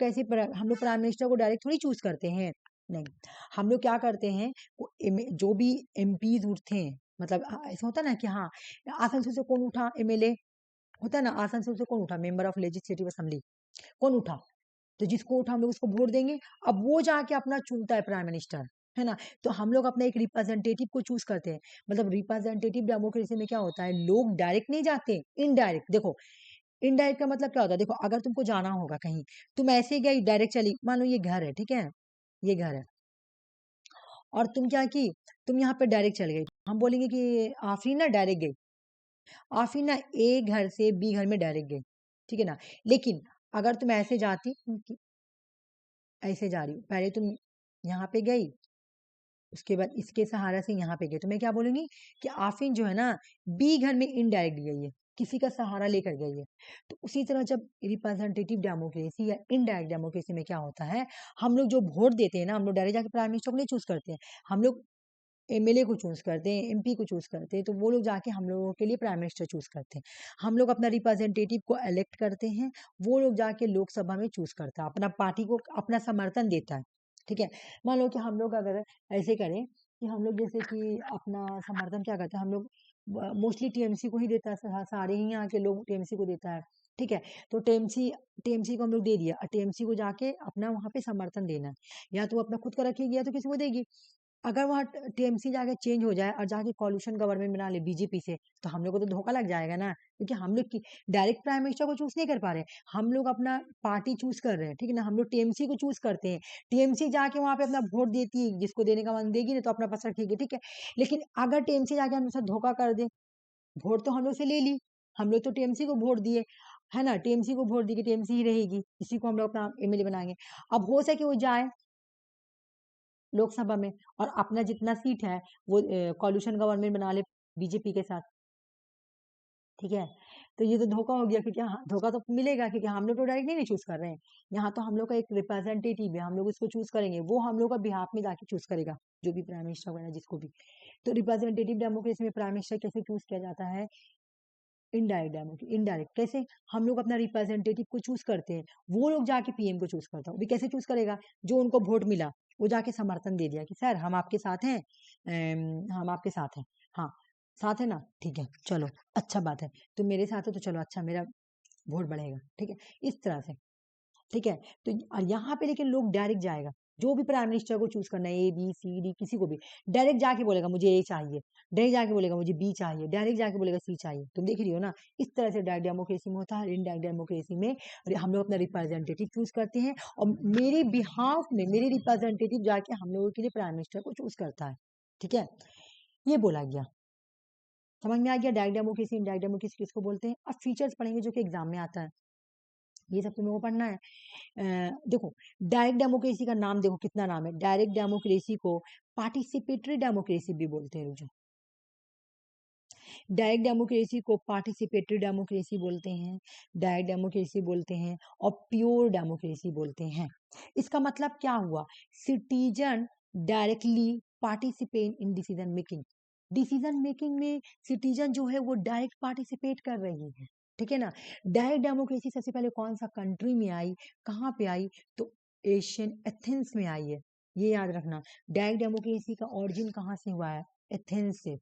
प्राइम मिनिस्टर को डायरेक्ट थोड़ी चूज करते हैं, नहीं। हम लोग क्या करते हैं, जो भी एमपीज उठते हैं, मतलब ऐसा होता है ना कि हाँ, आसनसोल से कौन उठा? एमएलए होता है ना, आसनसोल से कौन उठा? मेंबर ऑफ लेजिस्लेटिव असेंबली, कौन उठा? तो जिसको उठा हम लोग उसको वोट देंगे। अब वो जाके अपना चुनता है प्राइम मिनिस्टर, है ना। तो हम लोग अपना एक रिप्रेजेंटेटिव को चूज करते हैं। मतलब रिप्रेजेंटेटिव डेमोक्रेसी में क्या होता है? लोग डायरेक्ट नहीं जाते, इनडायरेक्ट। देखो, इनडायरेक्ट का मतलब क्या होता है? देखो, अगर तुमको जाना होगा कहीं, तुम ऐसे गई डायरेक्ट चली, मान लो ये घर है, ठीक है, ये घर है, और तुम क्या की, तुम यहाँ पे डायरेक्ट चल गई, हम बोलेंगे कि आफरीन ना डायरेक्ट गई, आफरीन ना ए घर से बी घर में डायरेक्ट गई, ठीक है ना। लेकिन अगर तुम ऐसे जाती ऐसे जा रही हो, पहले तुम यहाँ पे गई, उसके बाद इसके सहारा से यहाँ पे गए, तो मैं क्या बोलूंगी कि आफरीन जो है ना बी घर में इनडायरेक्ट गई है, किसी का सहारा लेकर गई है। तो उसी तरह जब रिप्रेजेंटेटिव डेमोक्रेसी या इनडायरेक्ट डेमोक्रेसी में क्या होता है, हम लोग जो वोट देते हैं ना, हम लोग डायरेक्ट जाके प्राइम मिनिस्टर को नहीं चूज करते हैं, हम लोग एमएलए को चूज करते हैं, एमपी को चूज करते हैं, तो वो लोग जाके हम लोगों के लिए प्राइम मिनिस्टर चूज करते हैं। हम लोग अपना रिप्रेजेंटेटिव को इलेक्ट करते हैं, वो लोग जाके लोकसभा में चूज करता है, अपना पार्टी को अपना समर्थन देता है, ठीक है। मान लो कि हम लोग अगर ऐसे करें कि हम लोग जैसे कि अपना समर्थन क्या करते हैं, हम लोग मोस्टली टीएमसी को ही देता है, सारे ही यहाँ के लोग टीएमसी को देता है, ठीक है। तो टीएमसी टीएमसी को हम लोग दे दिया, और टीएमसी को जाके अपना वहां पे समर्थन देना है, या तो अपना खुद का रखेगी या तो किसी को देगी। अगर वहाँ टीएमसी जाके चेंज हो जाए और जाके कॉल्यूशन गवर्नमेंट बना ले बीजेपी से, तो हम लोग को तो धोखा लग जाएगा ना, क्योंकि हम लोग की डायरेक्ट प्राइम मिनिस्टर को चूज नहीं कर पा रहे, हम लोग अपना पार्टी चूज कर रहे हैं, ठीक है ना। हम लोग टीएमसी को चूज करते हैं, टीएमसी जाके वहां पे अपना वोट देती है, जिसको देने का मन देगी ना तो अपना पसंद रखेगी, ठीक है। लेकिन अगर टीएमसी जाके हम साथ धोखा कर दे, वोट तो हम लोग से ले ली, हम लोग तो टीएमसी को वोट दिए, है ना, टीएमसी को वोट दी कि टीएमसी ही रहेगी, इसी को हम लोग अपना एमएलए बनाएंगे। अब हो सके वो जाए लोकसभा में और अपना जितना सीट है वो कॉल्यूशन गवर्नमेंट बना ले बीजेपी के साथ, ठीक है। तो ये तो धोखा हो गया, क्योंकि धोखा तो मिलेगा, क्योंकि हम लोग तो डायरेक्ट नहीं चूज कर रहे हैं, यहाँ तो हम लोग का एक रिप्रेजेंटेटिव है, हम लोग इसको चूज करेंगे, वो हम लोग का बिहाफ में जाके चूज करेगा, जो भी प्राइम मिनिस्टर बना जिसको भी। तो रिप्रेजेंटेटिव डेमोक्रेसी में प्राइम मिनिस्टर कैसे चूज किया जाता है, इनडायरेक्ट डेमोक्रेसी। इनडायरेक्ट कैसे, हम लोग अपना रिप्रेजेंटेटिव को चूज करते हैं, वो लोग जाके पीएम को चूज करता है, वो भी कैसे चूज करेगा, जो उनको वोट मिला वो जाके समर्थन दे दिया कि सर हम आपके साथ हैं, हम आपके साथ हैं, हाँ साथ है ना, ठीक है चलो अच्छा बात है, तुम मेरे साथ हो तो चलो अच्छा मेरा वोट बढ़ेगा, ठीक है, इस तरह से, ठीक है। तो और यहाँ पे लेकिन लोग डायरेक्ट जाएगा, जो भी प्राइम मिनिस्टर को चूज करना है ए बी सी डी किसी को भी, डायरेक्ट जाके बोलेगा मुझे ए चाहिए, डायरेक्ट जाके बोलेगा मुझे बी चाहिए, डायरेक्ट जाके बोलेगा सी चाहिए, तुम देख रही हो ना। इस तरह से डायरेक्ट डेमोक्रेसी में होता है। इनडायरेक्ट डेमोक्रेसी में हम लोग अपना रिप्रेजेंटेटिव चूज करते हैं, और मेरे बिहाफ में मेरे रिप्रेजेंटेटिव जाके हम लोगों के लिए प्राइम मिनिस्टर को चूज करता है, ठीक है। ये बोला गया, समझ में आ गया डायरेक्ट डेमोक्रेसी इनडायरेक्ट डेमोक्रेसी किसको बोलते हैं। अब फीचर्स पढ़ेंगे जो कि एग्जाम में आता है, ये सब तुम लोगों को पढ़ना है। देखो डायरेक्ट डेमोक्रेसी का नाम देखो कितना नाम है, डायरेक्ट डेमोक्रेसी को पार्टिसिपेटरी डेमोक्रेसी भी बोलते हैं रुझान, डायरेक्ट डेमोक्रेसी को पार्टिसिपेटरी डेमोक्रेसी बोलते हैं, डायरेक्ट डेमोक्रेसी बोलते हैं, और प्योर डेमोक्रेसी बोलते हैं। इसका मतलब क्या हुआ, citizen directly participate in decision making, decision making में सिटीजन जो है वो डायरेक्ट पार्टिसिपेट कर रही है, ठीक है ना। डायरेक्ट डेमोक्रेसी सबसे पहले कौन सा कंट्री में आई, कहाँ पे आई, तो एशियन एथेंस में आई है, ये याद रखना। डायरेक्ट डेमोक्रेसी का ओरिजिन कहाँ से हुआ है, एथेंस से,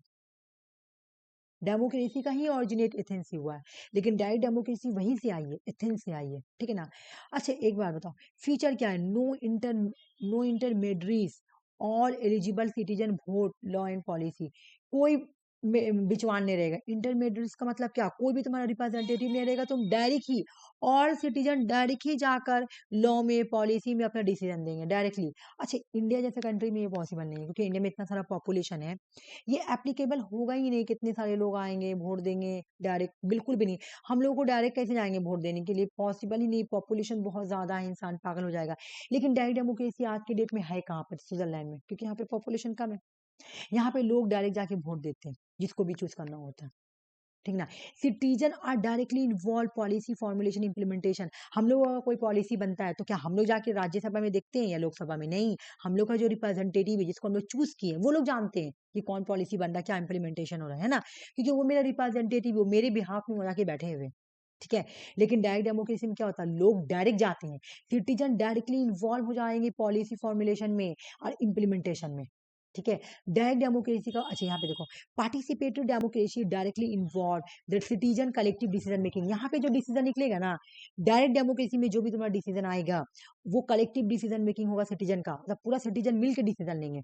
डेमोक्रेसी का ही ऑरिजिनेट एथेंस से हुआ है, लेकिन डायरेक्ट डेमोक्रेसी वहीं से आई है, एथेंस से आई है, ठीक है ना। अच्छा एक बार बताओ फीचर क्या है, no intermediaries, all eligible citizen vote law and policy, कोई बिचवान नहीं रहेगा। इंटरमेडरीज का मतलब क्या, कोई भी तुम्हारा रिप्रेजेंटेटिव नहीं रहेगा, तुम डायरेक्ट ही ऑल सिटीजन डायरेक्ट ही जाकर लॉ में पॉलिसी में अपना डिसीजन देंगे डायरेक्टली। अच्छा इंडिया जैसे कंट्री में ये पॉसिबल नहीं है, क्योंकि इंडिया में इतना सारा पॉपुलेशन है, ये एप्लीकेबल होगा ही नहीं, कितने सारे लोग आएंगे वोट देंगे डायरेक्ट, बिल्कुल भी नहीं। हम लोगों को डायरेक्ट कैसे जाएंगे वोट देने के लिए, पॉसिबल ही नहीं, पॉपुलेशन बहुत ज्यादा है, इंसान पागल हो जाएगा। लेकिन डायरेक्ट डेमोक्रेसी आज के डेट में है कहाँ पर, स्विट्जरलैंड में, क्योंकि यहाँ पे पॉपुलेशन कम है, यहाँ पे लोग डायरेक्ट जाके वोट देते हैं जिसको भी चूज करना होता है, ठीक ना। Citizen are directly involve policy formulation implementation, हम लोगों का कोई पॉलिसी बनता है तो क्या हम लोग जाके राज्यसभा में देखते हैं या लोकसभा में, नहीं, हम लोग का जो रिप्रेजेंटेटिव है जिसको हम लोग चूज किए वो लोग जानते हैं कि कौन पॉलिसी बन रहा है, क्या इंप्लीमेंटेशन हो रहा है ना, क्योंकि वो मेरा रिप्रेजेंटेटिव वो मेरे बिहाफ में जाके बैठे हुए, ठीक है। लेकिन डायरेक्ट डेमोक्रेसी में क्या होता है, लोग डायरेक्ट जाते हैं, सिटीजन डायरेक्टली इन्वॉल्व हो जाएंगे पॉलिसी फॉर्मुलेशन में और इम्प्लीमेंटेशन में, ठीक है। डायरेक्ट डेमोक्रेसी का, अच्छा यहाँ पे देखो participatory democracy directly involve the citizen collective decision making, यहाँ पे जो डिसीजन निकलेगा ना, डायरेक्ट डेमोक्रेसी में जो भी तुम्हारा डिसीजन आएगा वो कलेक्टिव डिसीजन मेकिंग होगा सिटीजन का, मतलब पूरा सिटीजन मिल के डिसीजन लेंगे।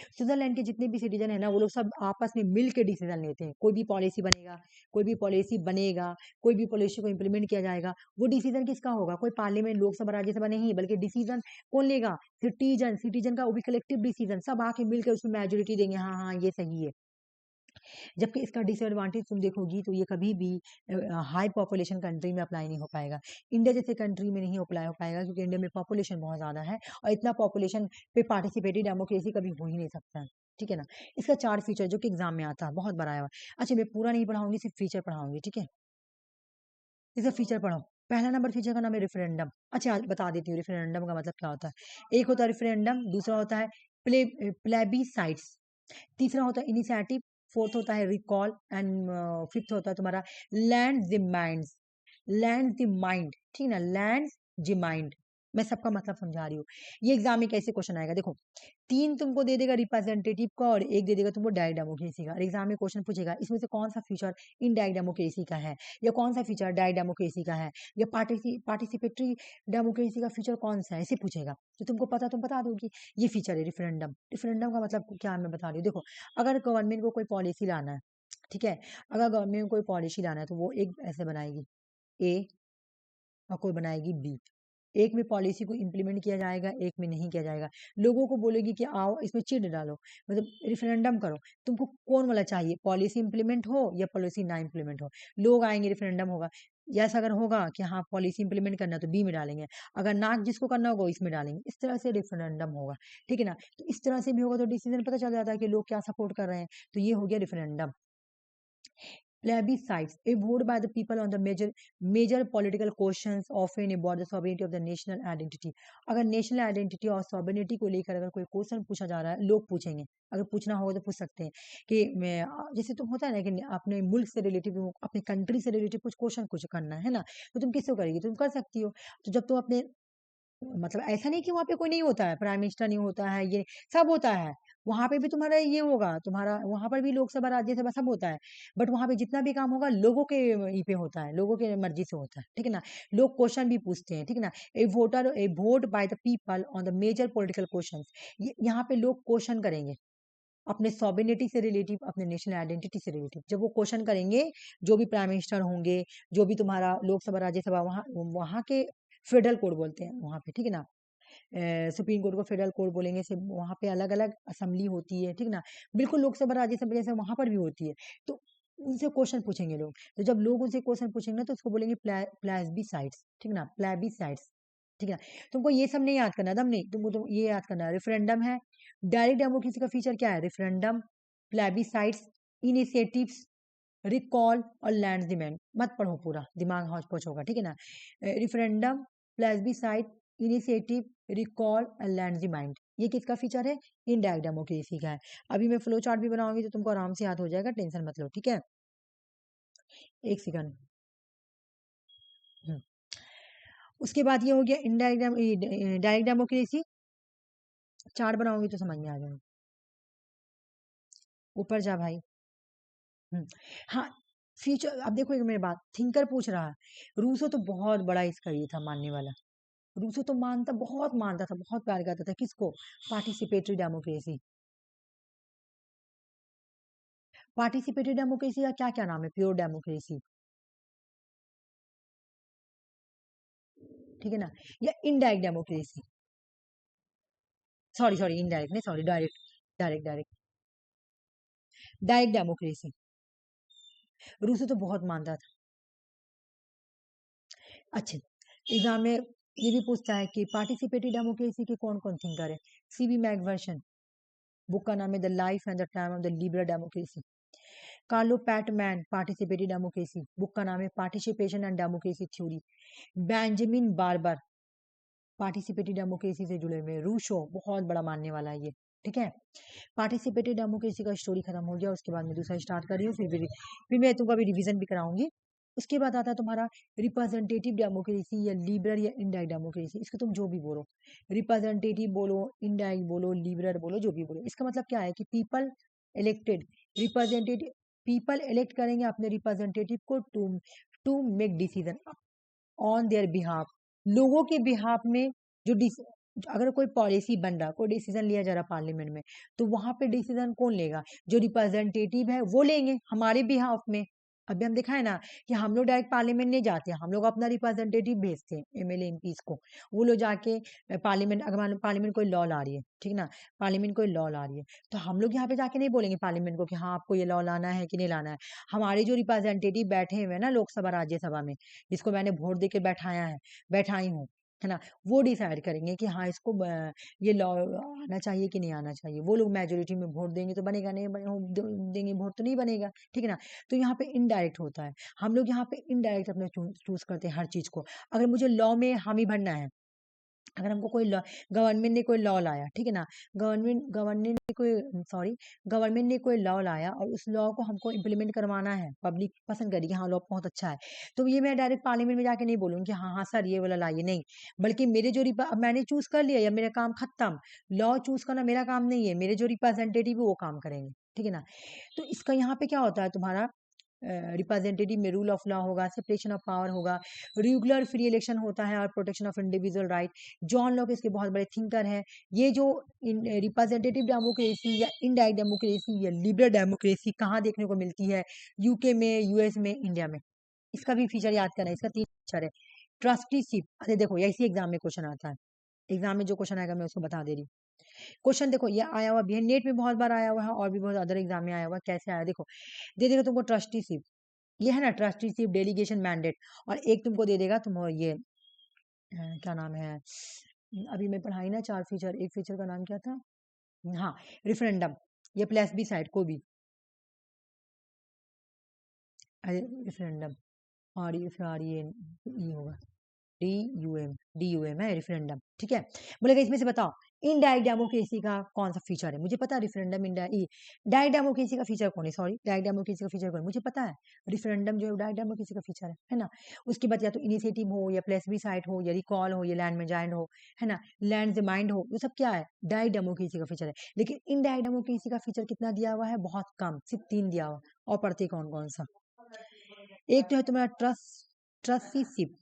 स्विट्जरलैंड के जितने भी सिटीजन है ना वो लोग सब आपस में मिल के डिसीजन लेते हैं, कोई भी पॉलिसी बनेगा, कोई भी पॉलिसी बनेगा, कोई भी पॉलिसी को इम्प्लीमेंट किया जाएगा, वो डिसीजन किसका होगा, कोई पार्लियामेंट लोकसभा राज्यसभा नहीं, बल्कि डिसीजन कौन लेगा, सिटीजन, सिटीजन का वो भी कलेक्टिव डिसीजन, सब आके मिलकर उसमें मेजोरिटी देंगे, हाँ हाँ ये सही है, जबकि इसका डिसएडवांटेज तुम देखोगी तो ये कभी भी हाई पॉपुलेशन कंट्री में अप्लाई नहीं हो पाएगा। इंडिया जैसे कंट्री में नहीं अप्लाई हो पाएगा, क्योंकि इंडिया में पॉपुलेशन बहुत ज़्यादा है और इतना पॉपुलेशन पे पार्टिसिपेटिव डेमोक्रेसी कभी हो ही नहीं सकता है। ठीक है ना। इसका 4 फीचर जो कि एग्जाम में आता है, बहुत बड़ा है। अच्छा, मैं पूरा नहीं पढ़ाऊंगी, सिर्फ फीचर पढ़ाऊंगी, ठीक है। इसका फीचर पढ़ो। पहला नंबर फीचर का नाम है रेफरेंडम। अच्छा, आज बता देती हूँ रेफरेंडम का मतलब क्या होता है। एक होता है रेफरेंडम, दूसरा होता है प्लेबीसाइट्स, तीसरा होता है इनिशिएटिव, फोर्थ होता है रिकॉल एंड फिफ्थ होता है तुम्हारा land the mind. Land the mind, ठीक ना, लैंड द माइंड। मैं सबका मतलब समझा रही हूँ। ये एग्जाम में कैसे क्वेश्चन आएगा, देखो 3 तुमको दे देगा रिप्रेजेंटेटिव का और 1 दे देगा तुमको डायरेक्ट डेमोक्रेसी का। एग्जाम में क्वेश्चन पूछेगा इसमें से कौन सा फीचर इनडायरेक्ट डेमोक्रेसी का है, या कौन सा फीचर डायरेक्ट डेमोक्रेसी का है, या पार्टिसिपेटरी डेमोक्रेसी का फीचर कौन सा है, ऐसे पूछेगा। तो तुमको पता, तुम बता दोगी ये फीचर है रेफरेंडम। रेफरेंडम का मतलब क्या है मैं बता रही हूँ। देखो, अगर गवर्नमेंट को कोई पॉलिसी लाना है, ठीक है, अगर गवर्नमेंट को कोई पॉलिसी लाना है तो वो एक ऐसे बनाएगी ए और कोई बनाएगी बी। एक में पॉलिसी को इम्प्लीमेंट किया जाएगा, एक में नहीं किया जाएगा। लोगों को बोलेगी कि आओ इसमें चिट डालो, मतलब रेफरेंडम करो, तुमको कौन वाला चाहिए, पॉलिसी इम्प्लीमेंट हो या पॉलिसी ना इम्प्लीमेंट हो। लोग आएंगे, रेफरेंडम होगा। जैसा अगर होगा कि हाँ पॉलिसी इंप्लीमेंट करना है तो बी में डालेंगे, अगर ना जिसको करना होगा इसमें डालेंगे। इस तरह से रेफरेंडम होगा, ठीक है ना। तो इस तरह से भी होगा तो डिसीजन पता चल जाता है कि लोग क्या सपोर्ट कर रहे हैं। तो ये हो गया referendum. Plebiscites, a vote by the people on the major political questions often about the sovereignty of the national identity। अगर नेशनल आइडेंटिटी और सॉवरेनिटी को लेकर अगर कोई क्वेश्चन पूछा जा रहा है, लोग पूछेंगे, अगर पूछना होगा तो पूछ सकते हैं कि मैं जैसे तुम होता है ना कि अपने मुल्क से रिलेटिव, अपने कंट्री से रिलेटिव कुछ क्वेश्चन कुछ करना है ना, तो तुम किससे करेगी, तुम कर सकती हो। तो जब तुम अपने, मतलब ऐसा नहीं कि वहाँ पे कोई नहीं होता है, प्राइम मिनिस्टर नहीं होता है, ये सब होता है। वहां पे भी तुम्हारा ये होगा, तुम्हारा वहां पर भी लोकसभा राज्यसभा सब होता है। बट वहां पे जितना भी काम होगा लोगों के ई पे होता है, लोगों के मर्जी से होता है, ठीक है ना। लोग क्वेश्चन भी पूछते हैं, ठीक है ना। A vote by the people on the major political question. यहाँ पे लोग क्वेश्चन करेंगे अपने सॉबिनिटी से रिलेटिव, अपने नेशनल आइडेंटिटी से रिलेटिव। जब वो क्वेश्चन करेंगे, जो भी प्राइम मिनिस्टर होंगे, जो भी तुम्हारा लोकसभा राज्यसभा, वहाँ वहाँ के फेडरल कोड बोलते हैं वहाँ पे, ठीक है ना। सुप्रीम कोर्ट को फेडरल कोर्ट बोलेंगे, से वहाँ पे अलग अलग असेंबली होती है, ठीक है ना। बिल्कुल लोकसभा राज्यसभा जैसे वहां पर भी होती है। तो उनसे क्वेश्चन पूछेंगे लोग। तो जब लोग उनसे क्वेश्चन पूछेंगे ना तो उसको बोलेंगे प्लेबिसाइड्स, ठीक है ना, प्लेबिसाइड्स, ठीक है ना। तुमको ये सब नहीं याद करना, दम नहीं, तुमको तो ये याद करना है रेफरेंडम है। डायरेक्ट डेमोक्रेसी का फीचर क्या है, रेफरेंडम, प्लेबिसाइड्स, इनिशिएटिव्स, रिकॉल और लैंड डिमांड। मत पढ़ो पूरा, दिमाग हौच पौच होगा, ठीक है ना। Referendum, plebiscite, initiative, recall and land demand, ये किसका फीचर है, इनडायरेक्ट डेमोक्रेसी का है। अभी मैं फ्लो चार्ट भी बनाऊंगी तो तुमको आराम से याद हो जाएगा, टेंशन मत लो, ठीक है। एक सेकंड। उसके बाद ये हो गया इनडायरेक्ट डायरेक्ट डेमोक्रेसी। चार्ट बनाऊंगी तो समझ में आ जाएगा। ऊपर जा भाई। हाँ, फ्यूचर, अब देखो एक मेरी बात, थिंकर पूछ रहा है। रूसो तो बहुत बड़ा इसका ये था मानने वाला। रूसो तो मानता, बहुत मानता था, बहुत प्यार करता था किसको, पार्टिसिपेटरी डेमोक्रेसी। पार्टिसिपेटरी डेमोक्रेसी का क्या क्या नाम है, प्योर डेमोक्रेसी, ठीक है ना, या indirect democracy. Sorry sorry, indirect नहीं, sorry, direct, direct direct direct democracy. Rousseau तो बहुत मानता था। अच्छे, एग्जाम में ये भी पूछता है कि पार्टिसिपेटरी डेमोक्रेसी के कौन कौन थिंकर है। सीबी मैकवर्शन, बुक का नाम है the life and the time of the liberal democracy. Carlo PadMan, participatory democracy, book का नाम है participation and democracy theory. Benjamin barber, participatory democracy से जुड़े हुए। रूशो बहुत बड़ा मानने वाला है ये, ठीक है। पार्टिसिपेटरी डेमोक्रेसी का स्टोरी खत्म हो गया, उसके बाद मैं दूसरा स्टार्ट कर रही हूँ, फिर मैं तुमको अभी रिवीजन भी कराऊंगी। उसके बाद आता है तुम्हारा रिप्रेजेंटेटिव डेमोक्रेसी, या लिबरल या इनडायरेक्ट डेमोक्रेसी। इसको तुम जो भी बोलो, रिप्रेजेंटेटिव बोलो, इनडायरेक्ट बोलो, लिबरल बोलो, जो भी बोलो, इसका मतलब क्या है कि people elected representative, people elect करेंगे अपने रिप्रेजेंटेटिव को to make decision on their behalf. लोगों के बिहाफ में जो अगर कोई पॉलिसी बन रहा, कोई डिसीजन लिया जा रहा पार्लियामेंट में, तो वहां पे डिसीजन कौन लेगा, जो रिप्रेजेंटेटिव है वो लेंगे हमारे बिहाफ में। अभी हम दिखाए ना कि हम लोग डायरेक्ट पार्लियामेंट नहीं जाते, हम लोग अपना रिप्रेजेंटेटिव भेजते हैं, एमएलए एमपीज को। वो लोग जाके पार्लियामेंट, अगर मान लो पार्लियामेंट कोई लॉ ला रही है, ठीक ना, पार्लियामेंट कोई लॉ ला रही है, तो हम लोग यहाँ पे जाके नहीं बोलेंगे पार्लियामेंट को कि हाँ आपको ये लॉ लाना है कि नहीं लाना है। हमारे जो रिप्रेजेंटेटिव बैठे हुए हैं ना लोकसभा राज्यसभा में, जिसको मैंने वोट दे के बैठाया है, बैठाई हूँ, है ना, वो डिसाइड करेंगे कि हाँ इसको ये लॉ आना चाहिए कि नहीं आना चाहिए। वो लोग मेजोरिटी में वोट देंगे तो बनेगा, नहीं देंगे वोट तो नहीं बनेगा, ठीक है ना। तो यहाँ पे इनडायरेक्ट होता है, हम लोग यहाँ पे इनडायरेक्ट अपना चूज करते हैं हर चीज को। अगर मुझे लॉ में हामी भरना है, अगर हमको कोई लॉ, गवर्नमेंट ने कोई लॉ लाया, ठीक है ना, गवर्नमेंट ने कोई, सॉरी, गवर्नमेंट ने कोई लॉ लाया और उस लॉ को हमको इम्प्लीमेंट करवाना है, पब्लिक पसंद करी कि हाँ लॉ बहुत अच्छा है, तो ये मैं डायरेक्ट पार्लियामेंट में जाके नहीं बोलूंगी कि हाँ हाँ सर ये वाला लाइए, नहीं। बल्कि मेरे जो अब मैंने चूज कर लिया या मेरा काम खत्म, लॉ चूज करना मेरा काम नहीं है, मेरे जो रिप्रेजेंटेटिव है वो काम करेंगे, ठीक है ना। तो इसका यहाँ पे क्या होता है, तुम्हारा रिप्रेजेंटेटिव में रूल ऑफ लॉ होगा, सेपरेशन ऑफ पावर होगा, रेगुलर फ्री इलेक्शन होता है और protection of individual right. John Locke इसके बहुत बड़े थिंकर हैं। ये जो रिप्रेजेंटेटिव डेमोक्रेसी या इनडायरेक्ट डेमोक्रेसी या लिबरल डेमोक्रेसी कहाँ देखने को मिलती है, यूके में, यूएस में, इंडिया में। इसका भी फीचर याद करना है, इसका 3 फीचर है। ट्रस्टीशिप, अरे देखो ये इसी एग्जाम में क्वेश्चन आता है, एग्जाम में जो क्वेश्चन आएगा मैं उसको बता दे रही हूँ। क्वेश्चन देखो ये आया हुआ भी है, नेट में बहुत बार आया हुआ है और भी बहुत अदर एग्जाम में आया हुआ है। कैसे आया देखो, दे देगा तुमको ट्रस्टीशिप, ये है ना ट्रस्टीशिप, डेलीगेशन, मैंडेट, और एक तुमको दे देगा तुम ये क्या नाम है, अभी मैं पढ़ाई ना 4 फीचर, एक फीचर का नाम क्या था, हाँ रेफरेंडम, ये प्लस बी साइड को भी, अरे रेफरेंडम, और ये फिर और ये होगा डी यू एम है रेफरेंडम, ठीक है। बोलेगा इसमें से बताओ इनडायरेक्ट डेमोक्रेसी का कौन सा फीचर है, मुझे पता है रेफरेंडम, डायरेक्ट डेमोक्रेसी का फीचर कौन है, सॉरी डायरेक्ट डेमोक्रेसी का फीचर कौन है मुझे पता है, रेफरेंडम जो है डायरेक्ट डेमोक्रेसी का फीचर है ना। उसके बाद या तो इनिशिएटिव हो या प्लेसबीसाइट हो या रिकॉल हो या लैंड मैजाइंड हो, है ना, लैंड जमाइंड हो, वो सब क्या है, डायरेक्ट डेमोक्रेसी का फीचर है। लेकिन इनडायरेक्ट डेमोक्रेसी का फीचर कितना दिया हुआ है, बहुत कम, सिर्फ 3 दिया हुआ। और पढ़ते कौन कौन सा, एक तो है तुम्हारा ट्रस्टीशिप,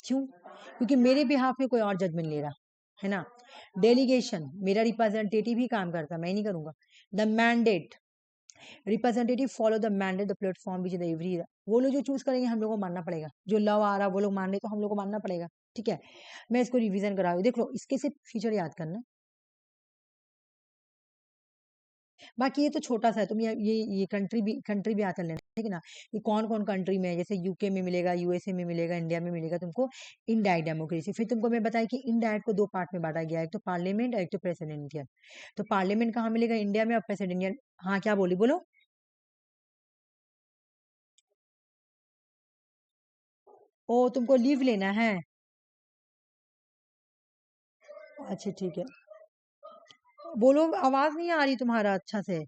क्यों, क्योंकि मेरे बिहाफ में कोई और जजमेंट ले रहा है ना। डेलीगेशन, मेरा रिप्रेजेंटेटिव ही काम करता, मैं नहीं करूंगा। The mandate, representative follow the mandate the platform which the every, वो लोग जो चूज करेंगे हम लोग को मानना पड़ेगा, जो लॉ आ रहा वो लोग मान रहे तो हम लोग को मानना पड़ेगा, ठीक है। मैं इसको रिवीजन करा रही हूँ, देख लो इसके सिर्फ फीचर याद करना। बाकी ये तो छोटा सा है, तुम ये कंट्री भी आता लेना, ठीक है ना, कि कौन कौन कंट्री में है, जैसे यूके में मिलेगा, यूएसए में मिलेगा, इंडिया में मिलेगा तुमको इनडायरेक्ट डेमोक्रेसी। फिर तुमको मैं बताया कि इनडायरेक्ट को 2 पार्ट में बांटा गया है, एक तो पार्लियामेंट और एक तो प्रेसिडेंशियल। तो पार्लियामेंट कहाँ मिलेगा, इंडिया में, और प्रेसिडेंशियल, हाँ क्या बोली बोलो। ओ तुमको लीव लेना है, अच्छा ठीक है, बोलो आवाज नहीं आ रही तुम्हारा अच्छा से।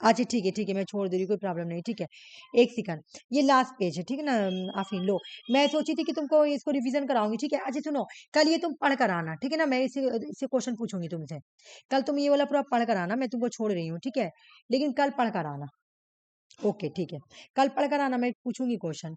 अच्छा ठीक है मैं छोड़ दे रही हूँ, कोई प्रॉब्लम नहीं, ठीक है। एक सेकंड, ये लास्ट पेज है, ठीक है ना, आफरीन लो। मैं सोची थी कि तुमको इसको रिवीजन कराऊंगी, ठीक है। अच्छा सुनो, कल ये तुम पढ़ कर आना, ठीक है ना, मैं इसे इसे क्वेश्चन पूछूंगी तुमसे। कल तुम ये वाला पूरा पढ़ कर आना, मैं तुमको छोड़ रही हूँ, ठीक है, लेकिन कल पढ़ कर आना। ओके ठीक है, कल पढ़ कर आना, मैं पूछूंगी क्वेश्चन।